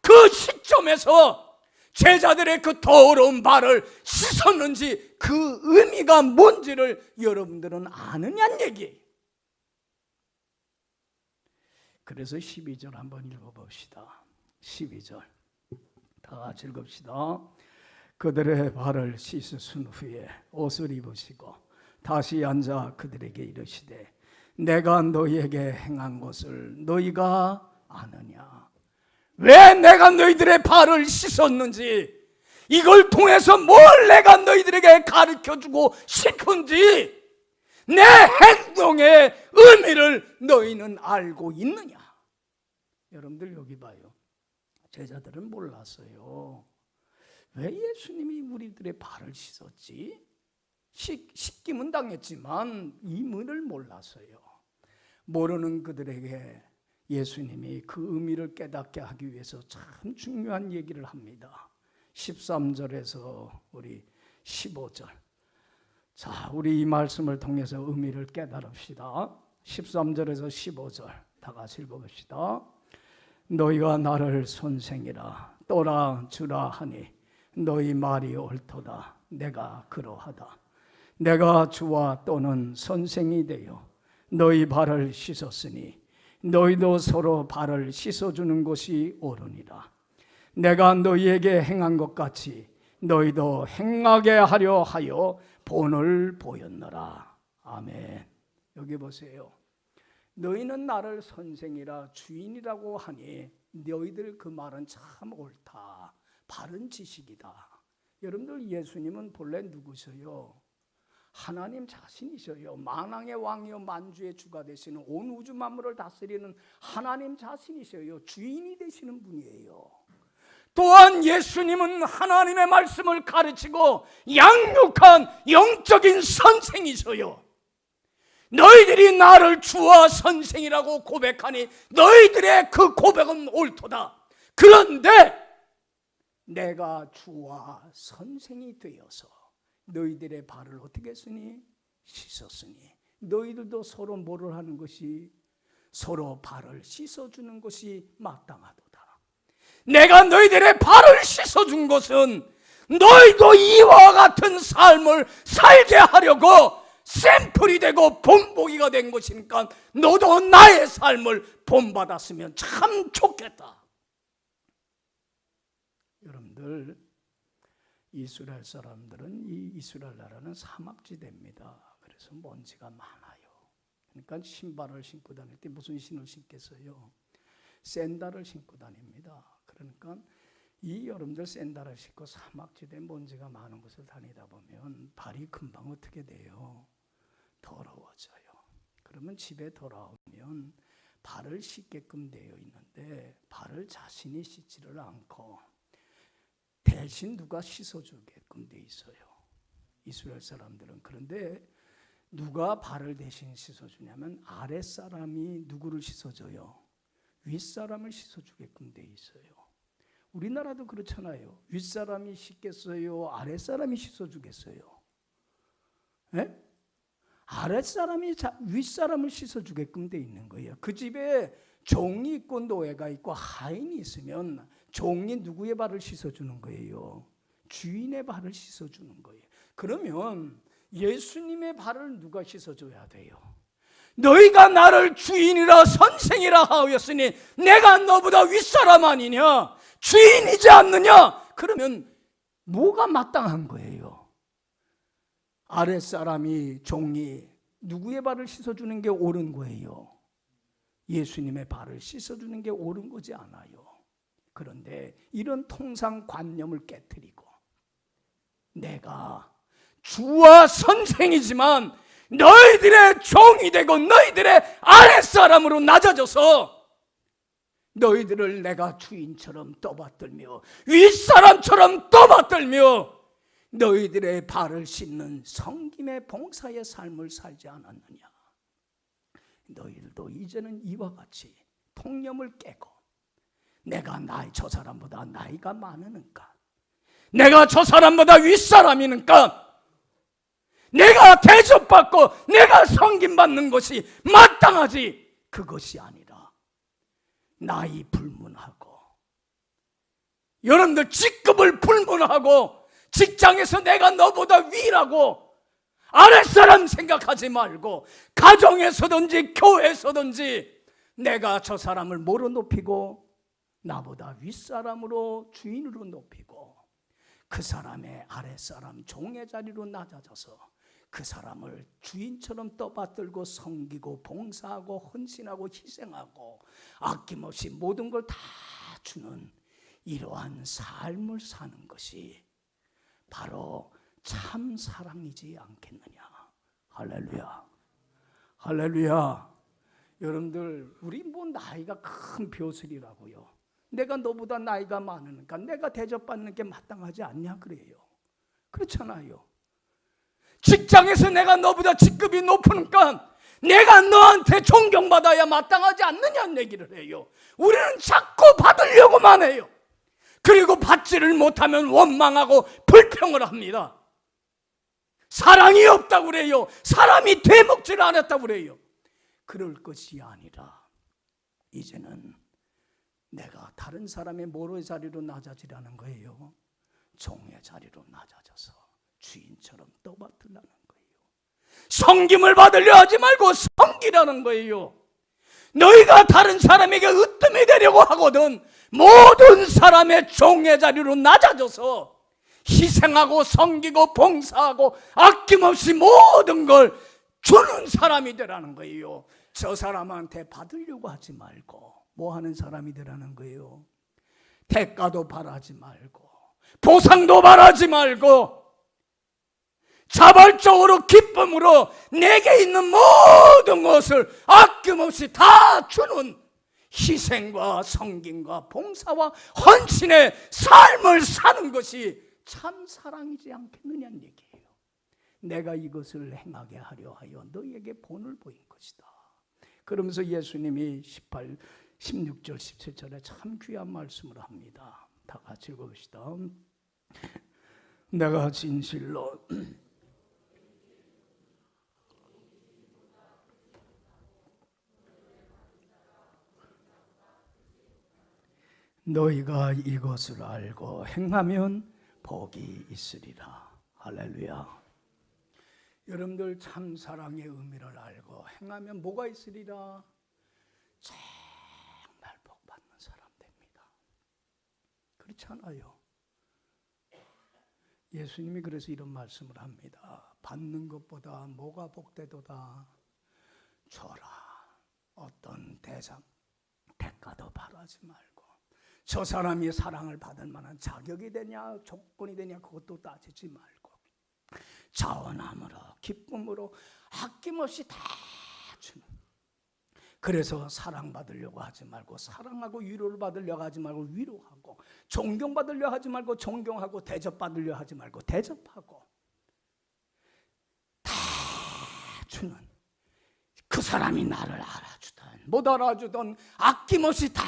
그 시점에서 제자들의 그 더러운 발을 씻었는지 그 의미가 뭔지를 여러분들은 아느냐는 얘기. 그래서 12절 한번 읽어봅시다. 12절 다 같이 읽읍시다. 그들의 발을 씻으신 후에 옷을 입으시고 다시 앉아 그들에게 이르시되 내가 너희에게 행한 것을 너희가 아느냐? 왜 내가 너희들의 발을 씻었는지, 이걸 통해서 뭘 내가 너희들에게 가르쳐주고 싶은지, 내 행동의 의미를 너희는 알고 있느냐? 여러분들 여기 봐요. 제자들은 몰랐어요. 왜 예수님이 우리들의 발을 씻었지? 씻김은 당했지만 이 문을 몰랐어요. 모르는 그들에게 예수님이 그 의미를 깨닫게 하기 위해서 참 중요한 얘기를 합니다. 13절에서 우리 15절. 자, 우리 이 말씀을 통해서 의미를 깨달읍시다. 13절에서 15절 다 같이 읽어봅시다. 너희가 나를 선생이라 또라 주라 하니 너희 말이 옳도다. 내가 그러하다. 내가 주와 또는 선생이 되어 너희 발을 씻었으니 너희도 서로 발을 씻어주는 것이 옳으니라. 내가 너희에게 행한 것 같이 너희도 행하게 하려 하여 본을 보였노라. 아멘. 여기 보세요. 너희는 나를 선생이라 주인이라고 하니 너희들 그 말은 참 옳다. 바른 지식이다. 여러분들, 예수님은 본래 누구셔요? 하나님 자신이셔요. 만왕의 왕이요 만주의 주가 되시는 온 우주 만물을 다스리는 하나님 자신이셔요. 주인이 되시는 분이에요. 또한 예수님은 하나님의 말씀을 가르치고 양육한 영적인 선생이셔요. 너희들이 나를 주와 선생이라고 고백하니 너희들의 그 고백은 옳도다. 그런데 내가 주와 선생이 되어서 너희들의 발을 어떻게 했으니? 씻었으니 너희들도 서로 뭐를 하는 것이? 서로 발을 씻어주는 것이 마땅하도다. 내가 너희들의 발을 씻어준 것은 너희도 이와 같은 삶을 살게 하려고 샘플이 되고 본보기가 된 것이니까 너도 나의 삶을 본받았으면 참 좋겠다. 여러분들, 이스라엘 사람들은 이 이스라엘 나라는 사막지대입니다. 그래서 먼지가 많아요. 그러니까 신발을 신고 다닐 때 무슨 신을 신겠어요? 샌들을 신고 다닙니다. 그러니까 이 여러분들 샌들을 신고 사막지대 먼지가 많은 곳을 다니다 보면 발이 금방 어떻게 돼요? 더러워져요. 그러면 집에 돌아오면 발을 씻게끔 되어 있는데 발을 자신이 씻지를 않고 대신 누가 씻어주게끔 돼 있어요. 이스라엘 사람들은. 그런데 누가 발을 대신 씻어주냐면 아랫사람이 누구를 씻어줘요? 윗사람을 씻어주게끔 돼 있어요. 우리나라도 그렇잖아요. 윗사람이 씻겠어요? 아랫사람이 씻어주겠어요? 네? 아랫사람이 윗사람을 씻어주게끔 돼 있는 거예요. 그 집에 종이 있고 노예가 있고 하인이 있으면 종이 누구의 발을 씻어주는 거예요? 주인의 발을 씻어주는 거예요. 그러면 예수님의 발을 누가 씻어줘야 돼요? 너희가 나를 주인이라 선생이라 하였으니 내가 너보다 윗사람 아니냐? 주인이지 않느냐? 그러면 뭐가 마땅한 거예요? 아랫사람이, 종이 누구의 발을 씻어주는 게 옳은 거예요? 예수님의 발을 씻어주는 게 옳은 거지 않아요. 그런데 이런 통상관념을 깨트리고 내가 주와 선생이지만 너희들의 종이 되고 너희들의 아랫사람으로 낮아져서 너희들을 내가 주인처럼 떠받들며 윗사람처럼 떠받들며 너희들의 발을 씻는 섬김의 봉사의 삶을 살지 않았느냐? 너희들도 이제는 이와 같이 통념을 깨고 내가 저 사람보다 나이가 많으니까, 내가 저 사람보다 윗사람이니까 내가 대접받고 내가 섬김받는 것이 마땅하지, 그것이 아니라 나이 불문하고 여러분들 직급을 불문하고 직장에서 내가 너보다 위라고 아랫사람 생각하지 말고 가정에서든지 교회에서든지 내가 저 사람을 뭐로 높이고 나보다 윗사람으로 주인으로 높이고 그 사람의 아랫사람 종의 자리로 낮아져서 그 사람을 주인처럼 떠받들고 섬기고 봉사하고 헌신하고 희생하고 아낌없이 모든 걸 다 주는 이러한 삶을 사는 것이 바로 참 사랑이지 않겠느냐. 할렐루야, 할렐루야. 여러분들, 우리 뭐 나이가 큰 벼슬이라고요. 내가 너보다 나이가 많으니까 내가 대접받는 게 마땅하지 않냐 그래요. 그렇잖아요. 직장에서 내가 너보다 직급이 높으니까 내가 너한테 존경받아야 마땅하지 않느냐는 얘기를 해요. 우리는 자꾸 받으려고만 해요. 그리고 받지를 못하면 원망하고 불평을 합니다. 사랑이 없다고 그래요. 사람이 되먹지를 않았다고 그래요. 그럴 것이 아니라 이제는 내가 다른 사람의 모로의 자리로 낮아지라는 거예요. 종의 자리로 낮아져서 주인처럼 떠받들라는 거예요. 섬김을 받으려 하지 말고 섬기라는 거예요. 너희가 다른 사람에게 으뜸이 되려고 하거든 모든 사람의 종의 자리로 낮아져서 희생하고 섬기고 봉사하고 아낌없이 모든 걸 주는 사람이 되라는 거예요. 저 사람한테 받으려고 하지 말고 뭐 하는 사람이 되라는 거예요? 대가도 바라지 말고 보상도 바라지 말고 자발적으로 기쁨으로 내게 있는 모든 것을 아낌없이 다 주는 희생과 섬김과 봉사와 헌신의 삶을 사는 것이 참 사랑이지 않겠느냐는 얘기예요. 내가 이것을 행하게 하려 하여 너희에게 본을 보인 것이다. 그러면서 예수님이 16절 17절에 참 귀한 말씀을 합니다. 다 같이 읽어봅시다. 내가 진실로 너희가 이것을 알고 행하면 복이 있으리라. 할렐루야. 여러분들 참 사랑의 의미를 알고 행하면 뭐가 있으리라? 정말 복 받는 사람 됩니다. 그렇잖아요. 예수님이 그래서 이런 말씀을 합니다. 받는 것보다 뭐가 복되도다? 줘라. 어떤 대가도 바라지 말고 저 사람이 사랑을 받을 만한 자격이 되냐 조건이 되냐 그것도 따지지 말고 자원함으로 기쁨으로 아낌없이 다 주는, 그래서 사랑받으려고 하지 말고 사랑하고 위로를 받으려고 하지 말고 위로하고 존경받으려고 하지 말고 존경하고 대접받으려고 하지 말고 대접하고 다 주는, 그 사람이 나를 알아주든 못 알아주든 아낌없이 다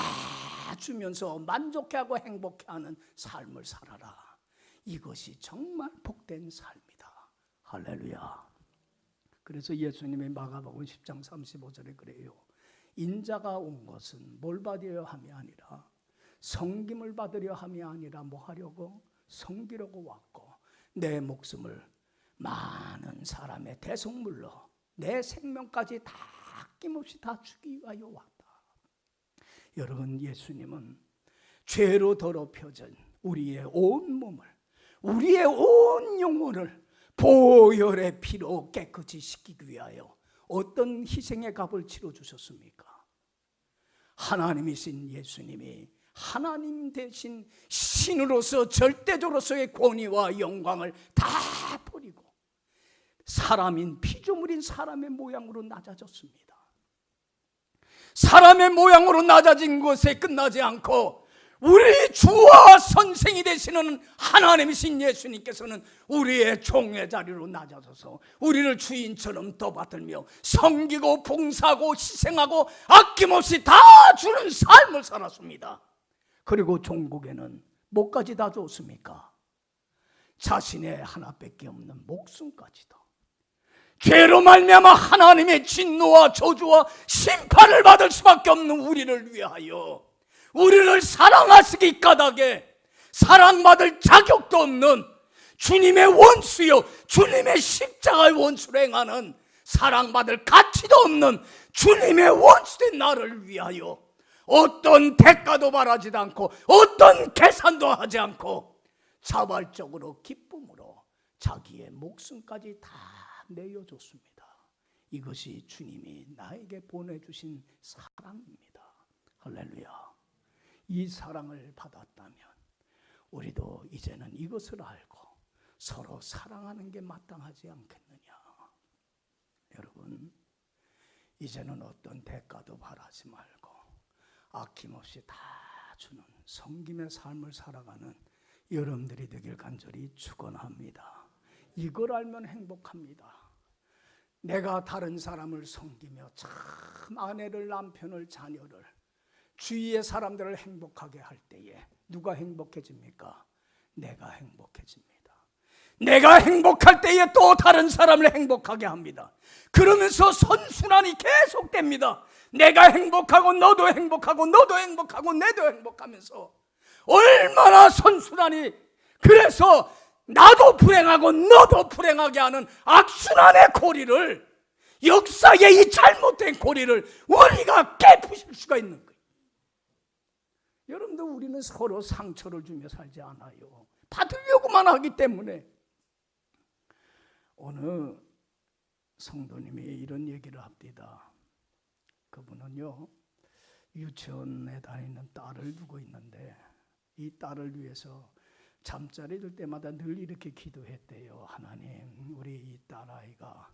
주면서 만족해하고 행복해하는 삶을 살아라. 이것이 정말 복된 삶이다. 할렐루야. 그래서 예수님이 마가복음 10장 35절에 그래요. 인자가 온 것은 뭘 받으려 함이 아니라 섬김을 받으려 함이 아니라 뭐 하려고? 섬기려고 왔고 내 목숨을 많은 사람의 대속물로 내 생명까지 다 아낌없이 다 주기 위하여 왔다. 여러분, 예수님은 죄로 더럽혀진 우리의 온 몸을, 우리의 온 영혼을 보혈의 피로 깨끗이 씻기기 위하여 어떤 희생의 값을 치러주셨습니까? 하나님이신 예수님이 하나님 대신 신으로서 절대적으로서의 권위와 영광을 다 버리고 사람인 피조물인 사람의 모양으로 낮아졌습니다. 사람의 모양으로 낮아진 것에 끝나지 않고 우리 주와 선생이 되시는 하나님이신 예수님께서는 우리의 종의 자리로 낮아져서 우리를 주인처럼 떠받들며 섬기고 봉사하고 희생하고 아낌없이 다 주는 삶을 살았습니다. 그리고 종국에는 뭐까지 다 줬습니까? 자신의 하나밖에 없는 목숨까지도. 죄로 말미암아 하나님의 진노와 저주와 심판을 받을 수밖에 없는 우리를 위하여, 우리를 사랑하시기 까닭에 사랑받을 자격도 없는 주님의 원수요, 주님의 십자가의 원수로 행하는 사랑받을 가치도 없는 주님의 원수된 나를 위하여 어떤 대가도 바라지도 않고 어떤 계산도 하지 않고 자발적으로 기쁨으로 자기의 목숨까지 다 내어줬습니다. 이것이 주님이 나에게 보내주신 사랑입니다. 할렐루야. 이 사랑을 받았다면 우리도 이제는 이것을 알고 서로 사랑하는 게 마땅하지 않겠느냐. 여러분, 이제는 어떤 대가도 바라지 말고 아낌없이 다 주는 섬김의 삶을 살아가는 여러분들이 되길 간절히 축원합니다. 이걸 알면 행복합니다. 내가 다른 사람을 섬기며 참 아내를, 남편을, 자녀를, 주위의 사람들을 행복하게 할 때에 누가 행복해집니까? 내가 행복해집니다. 내가 행복할 때에 또 다른 사람을 행복하게 합니다. 그러면서 선순환이 계속됩니다. 내가 행복하고 너도 행복하고 너도 행복하고 내도 행복하면서 얼마나 선순환이, 그래서 나도 불행하고 너도 불행하게 하는 악순환의 고리를, 역사의 이 잘못된 고리를 우리가 깨부실 수가 있는 거예요. 여러분들, 우리는 서로 상처를 주며 살지 않아요. 받으려고만 하기 때문에. 어느 성도님이 이런 얘기를 합니다. 그분은요, 유치원에 다니는 딸을 두고 있는데 이 딸을 위해서 잠자리 들 때마다 늘 이렇게 기도했대요. 하나님, 우리 이 딸아이가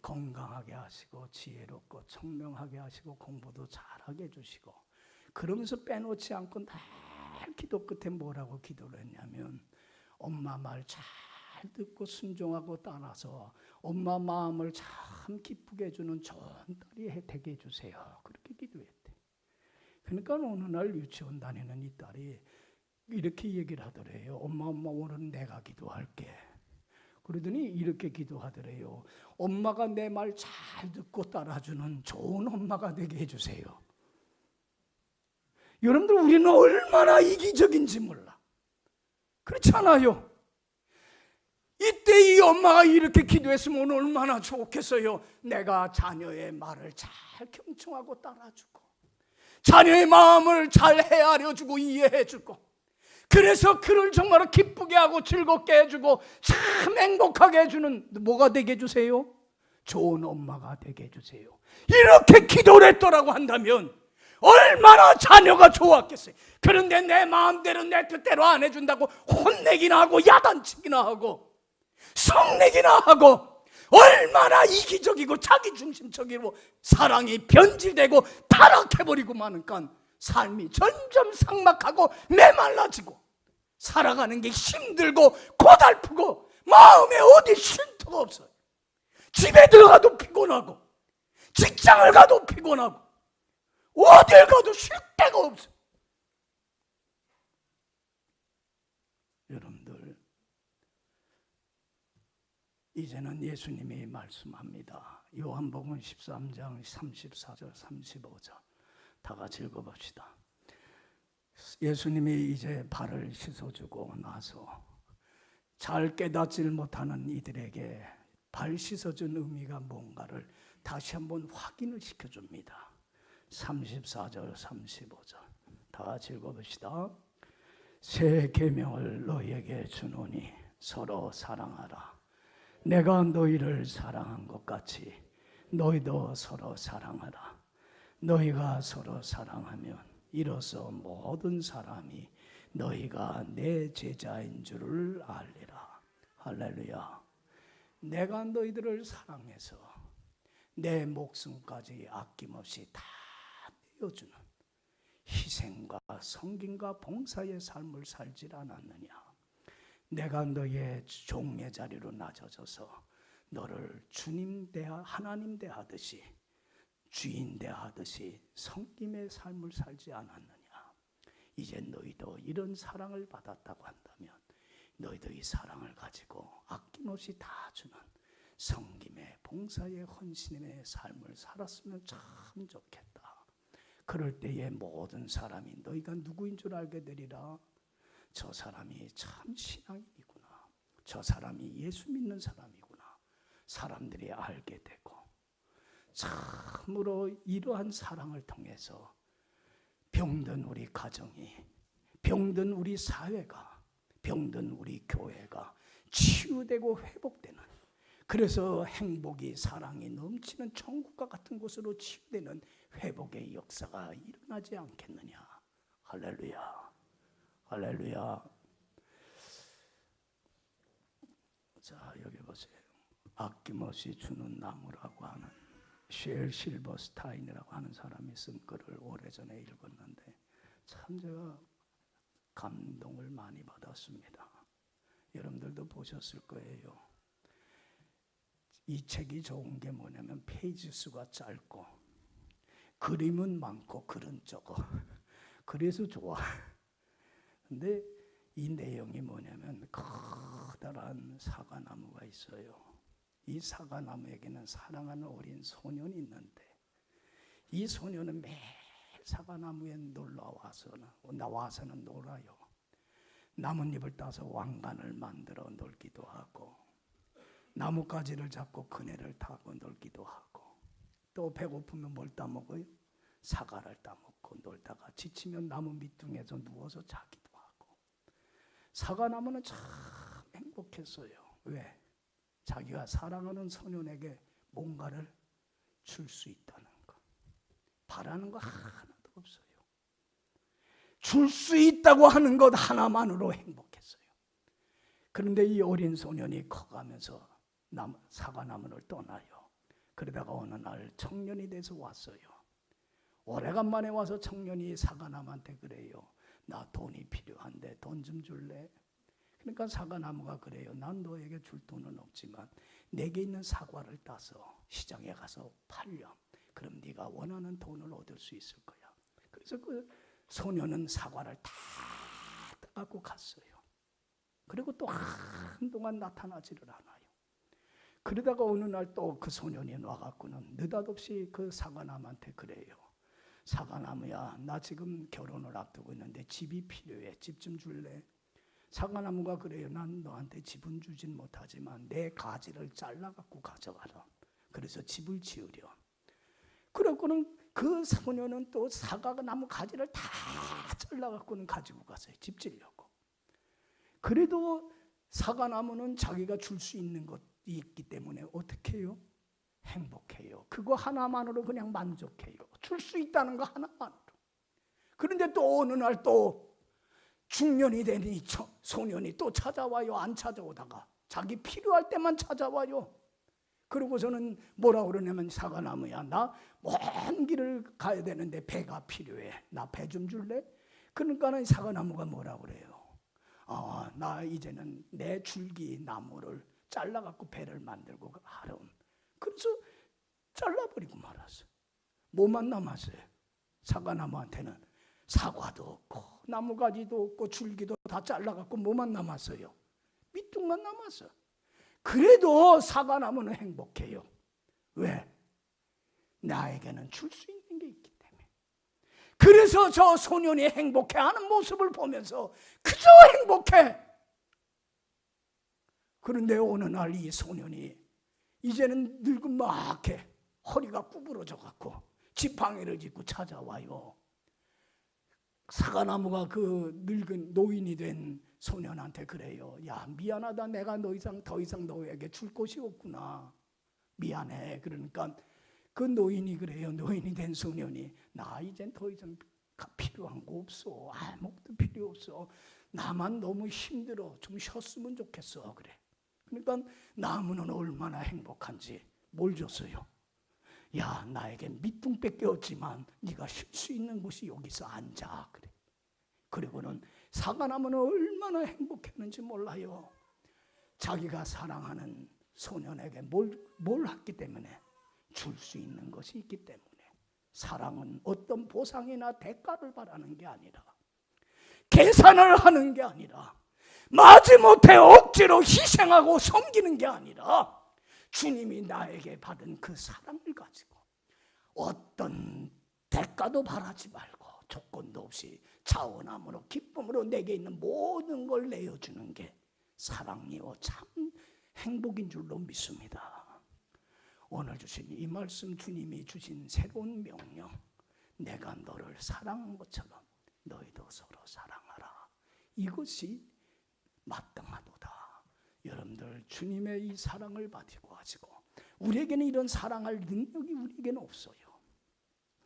건강하게 하시고 지혜롭고 청명하게 하시고 공부도 잘하게 해주시고, 그러면서 빼놓지 않고 늘 기도 끝에 뭐라고 기도를 했냐면, 엄마 말 잘 듣고 순종하고 따라서 엄마 마음을 참 기쁘게 해주는 좋은 딸이 되게 해주세요. 그렇게 기도했대. 그러니까 어느 날 유치원 다니는 이 딸이 이렇게 얘기를 하더래요. 엄마 오늘은 내가 기도할게. 그러더니 이렇게 기도하더래요. 엄마가 내 말 잘 듣고 따라주는 좋은 엄마가 되게 해주세요. 여러분들, 우리는 얼마나 이기적인지 몰라. 그렇지 않아요? 이때 이 엄마가 이렇게 기도했으면 얼마나 좋겠어요. 내가 자녀의 말을 잘 경청하고 따라주고 자녀의 마음을 잘 헤아려주고 이해해주고, 그래서 그를 정말 기쁘게 하고 즐겁게 해주고 참 행복하게 해주는, 뭐가 되게 해주세요? 좋은 엄마가 되게 해주세요. 이렇게 기도를 했더라고 한다면 얼마나 자녀가 좋았겠어요. 그런데 내 마음대로 내 뜻대로 안 해준다고 혼내기나 하고 야단치기나 하고 성내기나 하고 얼마나 이기적이고 자기중심적이고 사랑이 변질되고 타락해버리고 마니까 삶이 점점 삭막하고 메말라지고 살아가는 게 힘들고 고달프고 마음에 어디 쉼터가 없어요. 집에 들어가도 피곤하고 직장을 가도 피곤하고 어딜 가도 쉴 데가 없어요. 여러분들, 이제는 예수님이 말씀합니다. 요한복음 13장 34절 35절 다 같이 읽어봅시다. 예수님이 이제 발을 씻어주고 나서 잘 깨닫질 못하는 이들에게 발 씻어준 의미가 뭔가를 다시 한번 확인을 시켜줍니다. 34절 35절 다 같이 읽어봅시다. 새 계명을 너희에게 주노니 서로 사랑하라. 내가 너희를 사랑한 것 같이 너희도 서로 사랑하라. 너희가 서로 사랑하면 이로써 모든 사람이 너희가 내 제자인 줄을 알리라. 할렐루야. 내가 너희들을 사랑해서 내 목숨까지 아낌없이 다 내어주는 희생과 섬김과 봉사의 삶을 살질 않았느냐. 내가 너의 종의 자리로 낮아져서 너를 주님 대하 하나님 대하듯이 주인 대하듯이 섬김의 삶을 살지 않았느냐. 이제 너희도 이런 사랑을 받았다고 한다면 너희도 이 사랑을 가지고 아낌없이 다 주는 섬김의 봉사의 헌신의 삶을 살았으면 참 좋겠다. 그럴 때에 모든 사람이 너희가 누구인 줄 알게 되리라. 저 사람이 참 신앙인이구나. 저 사람이 예수 믿는 사람이구나. 사람들이 알게 되고 참으로 이러한 사랑을 통해서 병든 우리 가정이, 병든 우리 사회가, 병든 우리 교회가 치유되고 회복되는, 그래서 행복이 사랑이 넘치는 천국과 같은 곳으로 치유되는 회복의 역사가 일어나지 않겠느냐. 할렐루야. 할렐루야. 자, 여기 보세요. 아낌없이 주는 나무라고 하는 쉘 실버스타인이라고 하는 사람이 쓴 글을 오래전에 읽었는데 참 제가 감동을 많이 받았습니다. 여러분들도 보셨을 거예요. 이 책이 좋은 게 뭐냐면 페이지 수가 짧고 그림은 많고 글은 적어. 그래서 좋아. 근데 이 내용이 뭐냐면 커다란 사과나무가 있어요. 이 사과나무에게는 사랑하는 어린 소년이 있는데 이 소년은 매일 사과나무에 나와서는 놀아요. 나뭇잎을 따서 왕관을 만들어 놀기도 하고 나뭇가지를 잡고 그네를 타고 놀기도 하고 또 배고프면 뭘 따먹어요? 사과를 따먹고 놀다가 지치면 나무 밑둥에서 누워서 자기도 하고. 사과나무는 참 행복했어요. 왜? 자기가 사랑하는 소년에게 뭔가를 줄 수 있다는 것. 바라는 거 하나도 없어요. 줄 수 있다고 하는 것 하나만으로 행복했어요. 그런데 이 어린 소년이 커가면서 사과나무를 떠나요. 그러다가 어느 날 청년이 돼서 왔어요. 오래간만에 와서 청년이 사과나무한테 그래요. 나 돈이 필요한데 돈 좀 줄래? 그러니까 사과나무가 그래요. 난 너에게 줄 돈은 없지만 내게 있는 사과를 따서 시장에 가서 팔렴. 그럼 네가 원하는 돈을 얻을 수 있을 거야. 그래서 그 소년은 사과를 다 따갖고 갔어요. 그리고 또 한동안 나타나지를 않아요. 그러다가 어느 날 또 그 소년이 와갖고는 느닷없이 그 사과나무한테 그래요. 사과나무야, 나 지금 결혼을 앞두고 있는데 집이 필요해. 집 좀 줄래? 사과나무가 그래요. 난 너한테 집은 주진 못하지만 내 가지를 잘라갖고 가져가라. 그래서 집을 지으려. 그러고는 그 소년은 또 사과나무 가지를 다 잘라갖고는 가지고 갔어요. 집 지으려고. 그래도 사과나무는 자기가 줄 수 있는 것이 있기 때문에 어떻게 해요? 행복해요. 그거 하나만으로 그냥 만족해요. 줄 수 있다는 거 하나만으로. 그런데 또 어느 날 또 중년이 된 이 소년이 또 찾아와요. 안 찾아오다가 자기 필요할 때만 찾아와요. 그러고서는 뭐라 그러냐면 사과나무야, 나 먼 길을 가야 되는데 배가 필요해. 나 배 좀 줄래? 그러니까는 사과나무가 뭐라 그래요? 나 이제는 내 줄기 나무를 잘라갖고 배를 만들고 하렴. 그래서 잘라버리고 말았어. 뭐만 남았어요? 사과나무한테는 사과도 없고 나무가지도 없고 줄기도 다 잘라갖고 뭐만 남았어요? 밑둥만 남았어. 그래도 사과나무는 행복해요. 왜? 나에게는 줄 수 있는 게 있기 때문에. 그래서 저 소년이 행복해하는 모습을 보면서 그저 행복해. 그런데 어느 날 이 소년이 이제는 늙은 막해 허리가 구부러져 갖고 지팡이를 짚고 찾아와요. 사과나무가 그 늙은 노인이 된 소년한테 그래요. 야, 미안하다. 내가 더 이상 너에게 줄 곳이 없구나. 미안해. 그러니까 그 노인이 그래요. 노인이 된 소년이 나 이젠 더 이상 필요한 거 없어. 아무것도 필요 없어. 나만 너무 힘들어. 좀 쉬었으면 좋겠어. 그래. 그러니까 나무는 얼마나 행복한지 뭘 줬어요? 야, 나에게 밑둥 뺏겼지만 네가 쉴 수 있는 곳이 여기서 앉아. 그래. 그리고는 사과나무는 얼마나 행복했는지 몰라요. 자기가 사랑하는 소년에게 뭘 했기 때문에 줄 수 있는 것이 있기 때문에. 사랑은 어떤 보상이나 대가를 바라는 게 아니라, 계산을 하는 게 아니라, 마지못해 억지로 희생하고 섬기는 게 아니라, 주님이 나에게 받은 그 사랑을 가지고 어떤 대가도 바라지 말고 조건도 없이 차원함으로 기쁨으로 내게 있는 모든 걸 내어주는 게 사랑이요 참 행복인 줄로 믿습니다. 오늘 주신 이 말씀, 주님이 주신 새로운 명령, 내가 너를 사랑한 것처럼 너희도 서로 사랑하라. 이것이 마땅하도다. 여러분들 주님의 이 사랑을 가지고 우리에게는 이런 사랑할 능력이 우리에게는 없어요.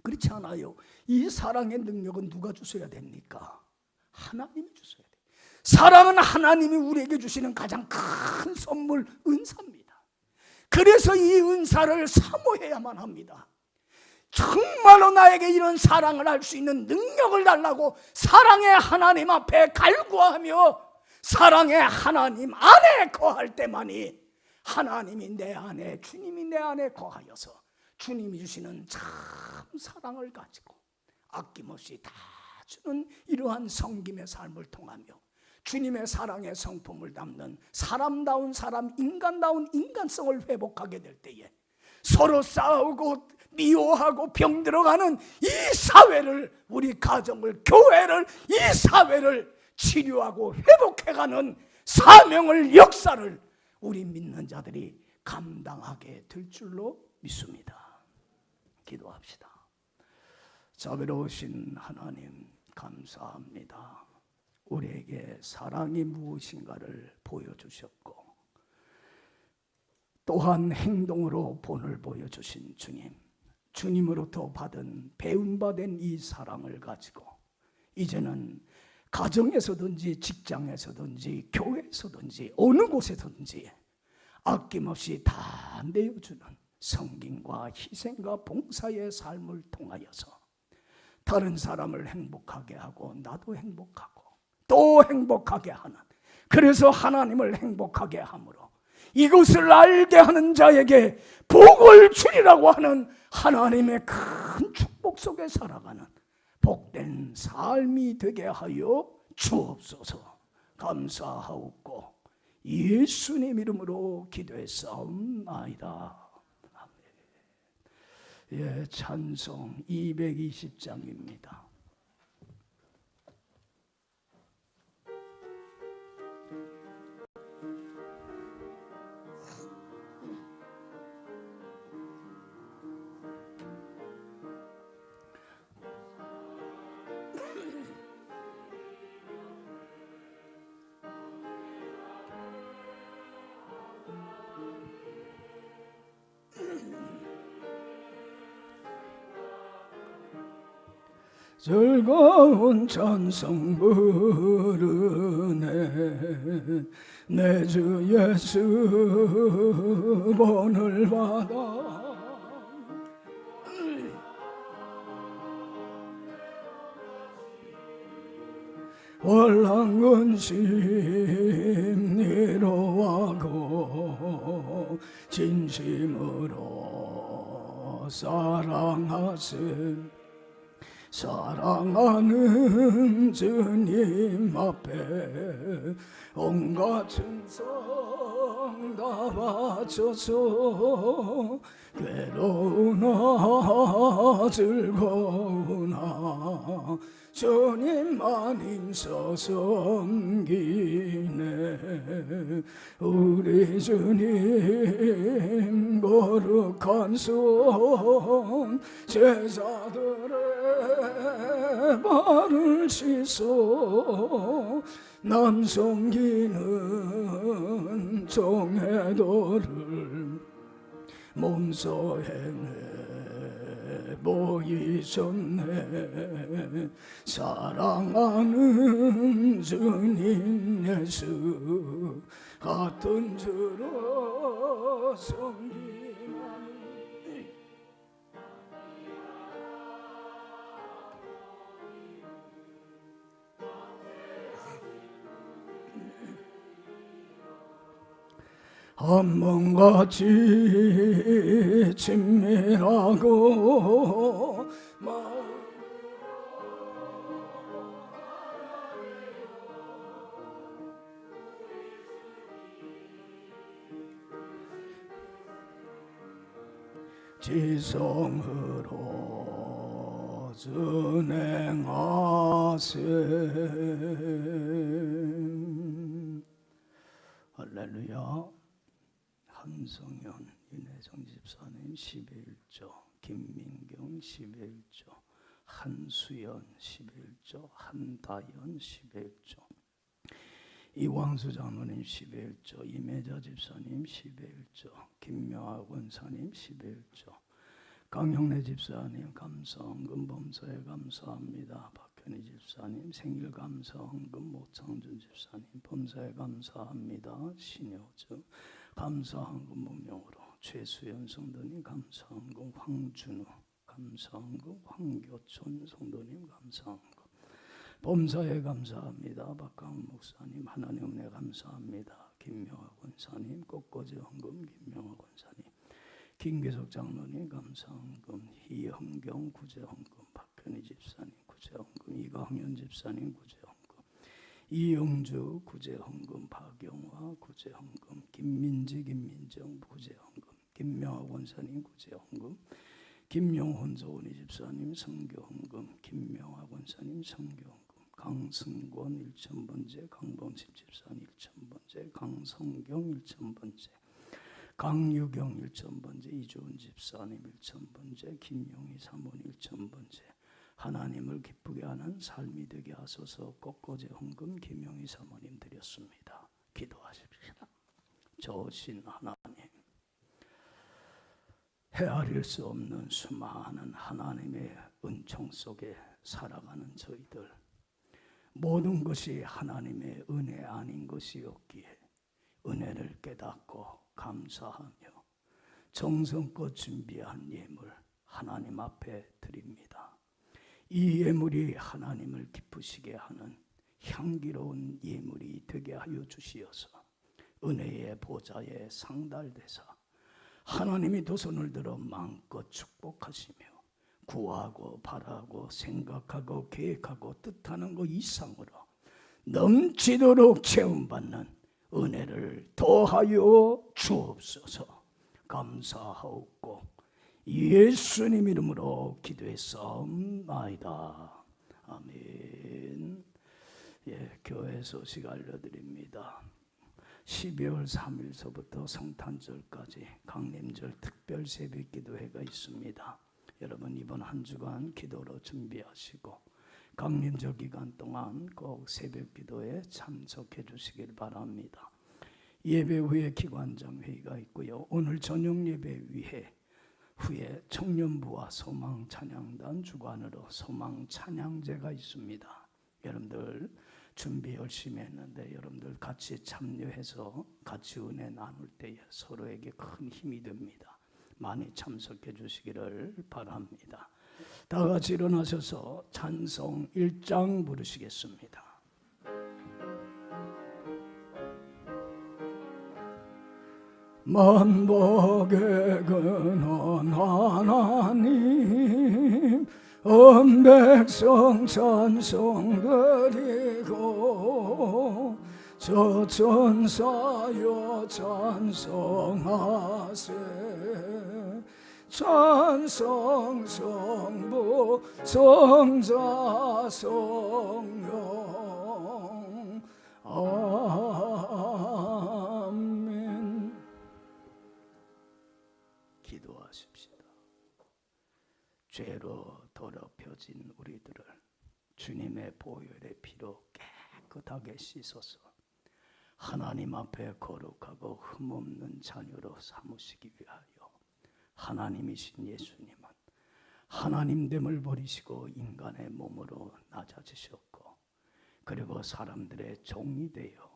그렇지 않아요? 이 사랑의 능력은 누가 주셔야 됩니까? 하나님이 주셔야 돼요. 사랑은 하나님이 우리에게 주시는 가장 큰 선물, 은사입니다. 그래서 이 은사를 사모해야만 합니다. 정말로 나에게 이런 사랑을 할 수 있는 능력을 달라고 사랑의 하나님 앞에 갈구하며 사랑의 하나님 안에 거할 때만이 하나님이 내 안에, 주님이 내 안에 거하여서 주님이 주시는 참 사랑을 가지고 아낌없이 다 주는 이러한 섬김의 삶을 통하며 주님의 사랑의 성품을 담는 사람다운 사람, 인간다운 인간성을 회복하게 될 때에 서로 싸우고 미워하고 병들어가는 이 사회를, 우리 가정을, 교회를, 이 사회를 치료하고 회복해가는 사명을, 역사를 우리 믿는 자들이 감당하게 될 줄로 믿습니다. 기도합시다. 자비로우신 하나님, 감사합니다. 우리에게 사랑이 무엇인가를 보여주셨고 또한 행동으로 본을 보여주신 주님, 주님으로부터 받은 배움받은 이 사랑을 가지고 이제는 가정에서든지 직장에서든지 교회에서든지 어느 곳에든지 아낌없이 다 내어주는 섬김과 희생과 봉사의 삶을 통하여서 다른 사람을 행복하게 하고 나도 행복하고 또 행복하게 하는, 그래서 하나님을 행복하게 함으로 이것을 알게 하는 자에게 복을 주리라고 하는 하나님의 큰 축복 속에 살아가는 복된 삶이 되게 하여 주옵소서. 감사하옵고 예수님 이름으로 기도했사옵나이다. 예, 찬송 220장입니다. 즐거운 찬송 부르네 내 주 예수 본을 받아 월랑근심 위로하고 진심으로 사랑하심 사랑하는 주님 앞에 온갖 충성 다 바쳐서 괴로우나 즐거우나 주님만 힘써 섬기네. 우리 주님 거룩한 손 제자들의 발을 씻어 남 섬기는 정해도를 몸소 행해 보이셨네. 사랑하는 주님 예수 같은 주로 섬기나니 한번같이 친밀하고 지성으로 준행하세. 할렐루야. 한성현 윤혜정 집사님 11조, 김민경 11조, 한수연 11조, 한다연 11조, 이광수 장로님 11조, 이매자 집사님 11조, 김명학 원사님 11조, 강형래 집사님 감사헌금 범사에 감사합니다. 박현희 집사님 생일 감사헌금, 모창준 집사님 범사에 감사합니다. 신효주 감사헌금 무명으로, 최수연 성도님 감사헌금, 황준우 감사헌금, 황교촌 성도님 감사헌금 범사에 감사합니다. 박강훈 목사님 하나님 은혜 감사합니다. 김명학 원사님 꽃꽂이 헌금, 김명학 원사님, 김계석 장로님 감사헌금, 이형경 구제헌금, 박현희 집사님 구제헌금, 이광현 집사님 구제헌금, 이영주 구제헌금, 박영화 구제헌금, 김민지 김민정 구제헌금, 김명학 원사님 구제헌금, 김용훈 조은희 집사님 선교헌금, 김명학 원사님 선교헌금, 강승권 1,000번째, 강봉집 집사님 1,000번째, 강성경 1,000번째, 강유경 1,000번째, 이주은 집사님 1,000번째, 김용희 사모님 1,000번째, 하나님을 기쁘게 하는 삶이 되게 하소서. 꽃꽂이 헌금 김용희 사모님 드렸습니다. 기도하십시오. 좋으신 하나님, 헤아릴 수 없는 수많은 하나님의 은총 속에 살아가는 저희들, 모든 것이 하나님의 은혜 아닌 것이 없기에 은혜를 깨닫고 감사하며 정성껏 준비한 예물 하나님 앞에 드립니다. 이 예물이 하나님을 기쁘시게 하는 향기로운 예물이 되게 하여 주시어서 은혜의 보좌에 상달되사 하나님이 두 손을 들어 마음껏 축복하시며 구하고 바라고 생각하고 계획하고 뜻하는 것 이상으로 넘치도록 체험받는 은혜를 더하여 주옵소서. 감사하옵고 예수님 이름으로 기도했사옵나이다. 아멘. 교회 소식 알려드립니다. 12월 3일서부터 성탄절까지 강림절 특별 새벽 기도회가 있습니다. 여러분 이번 한 주간 기도로 준비하시고 강림절 기간 동안 꼭 새벽 기도에 참석해 주시길 바랍니다. 예배 후에 기관장 회의가 있고요. 오늘 저녁 예배 후에 청년부와 소망 찬양단 주관으로 소망 찬양제가 있습니다. 여러분들 준비 열심히 했는데 여러분들 같이 참여해서 같이 은혜 나눌 때에 서로에게 큰 힘이 됩니다. 많이 참석해 주시기를 바랍니다. 다 같이 일어나셔서 찬송 1장 부르시겠습니다. 만복의 근원 하나님 온 백성 찬송 드리고 저 천사여 찬송하세 찬송 성부 성자 성령 아멘. 기도하십시다. 죄로 더럽혀진 우리들을 주님의 보혈의 피로 깨끗하게 씻어서 하나님 앞에 거룩하고 흠없는 자녀로 삼으시기 위하여 하나님이신 예수님은 하나님됨을 버리시고 인간의 몸으로 낮아지셨고, 그리고 사람들의 종이 되어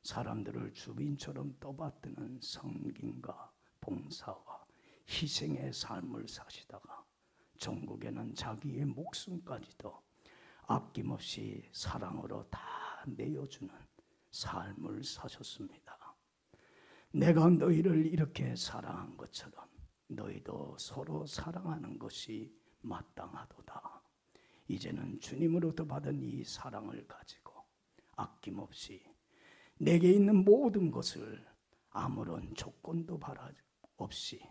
사람들을 주빈처럼 떠받드는 섬김과 봉사와 희생의 삶을 사시다가 전국에는 자기의 목숨까지도 아낌없이 사랑으로 다 내어주는 삶을 사셨습니다. 내가 너희를 이렇게 사랑한 것처럼 너희도 서로 사랑하는 것이 마땅하도다. 이제는 주님으로부터 받은 이 사랑을 가지고 아낌없이 내게 있는 모든 것을 아무런 조건도 바라지 없이,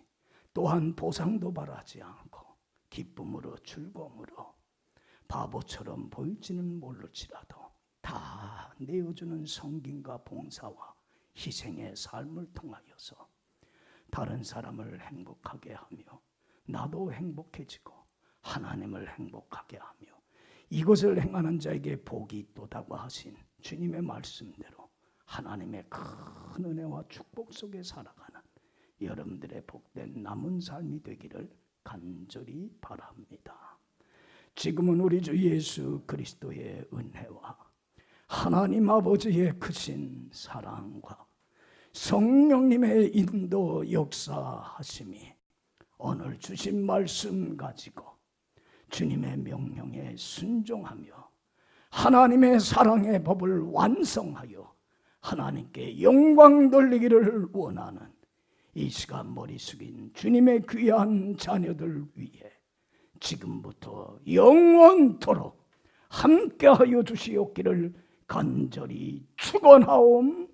또한 보상도 바라지 않고 기쁨으로 즐거움으로 바보처럼 보일지는 모를지라도 다 내어주는 섬김과 봉사와 희생의 삶을 통하여서 다른 사람을 행복하게 하며 나도 행복해지고 하나님을 행복하게 하며 이것을 행하는 자에게 복이 있도다고 하신 주님의 말씀대로 하나님의 큰 은혜와 축복 속에 살아가는 여러분들의 복된 남은 삶이 되기를 간절히 바랍니다. 지금은 우리 주 예수 그리스도의 은혜와 하나님 아버지의 크신 사랑과 성령님의 인도 역사하심이 오늘 주신 말씀 가지고 주님의 명령에 순종하며 하나님의 사랑의 법을 완성하여 하나님께 영광 돌리기를 원하는 이 시간 머리 숙인 주님의 귀한 자녀들 위해 지금부터 영원토록 함께하여 주시옵기를 간절히 축원하옵나이다.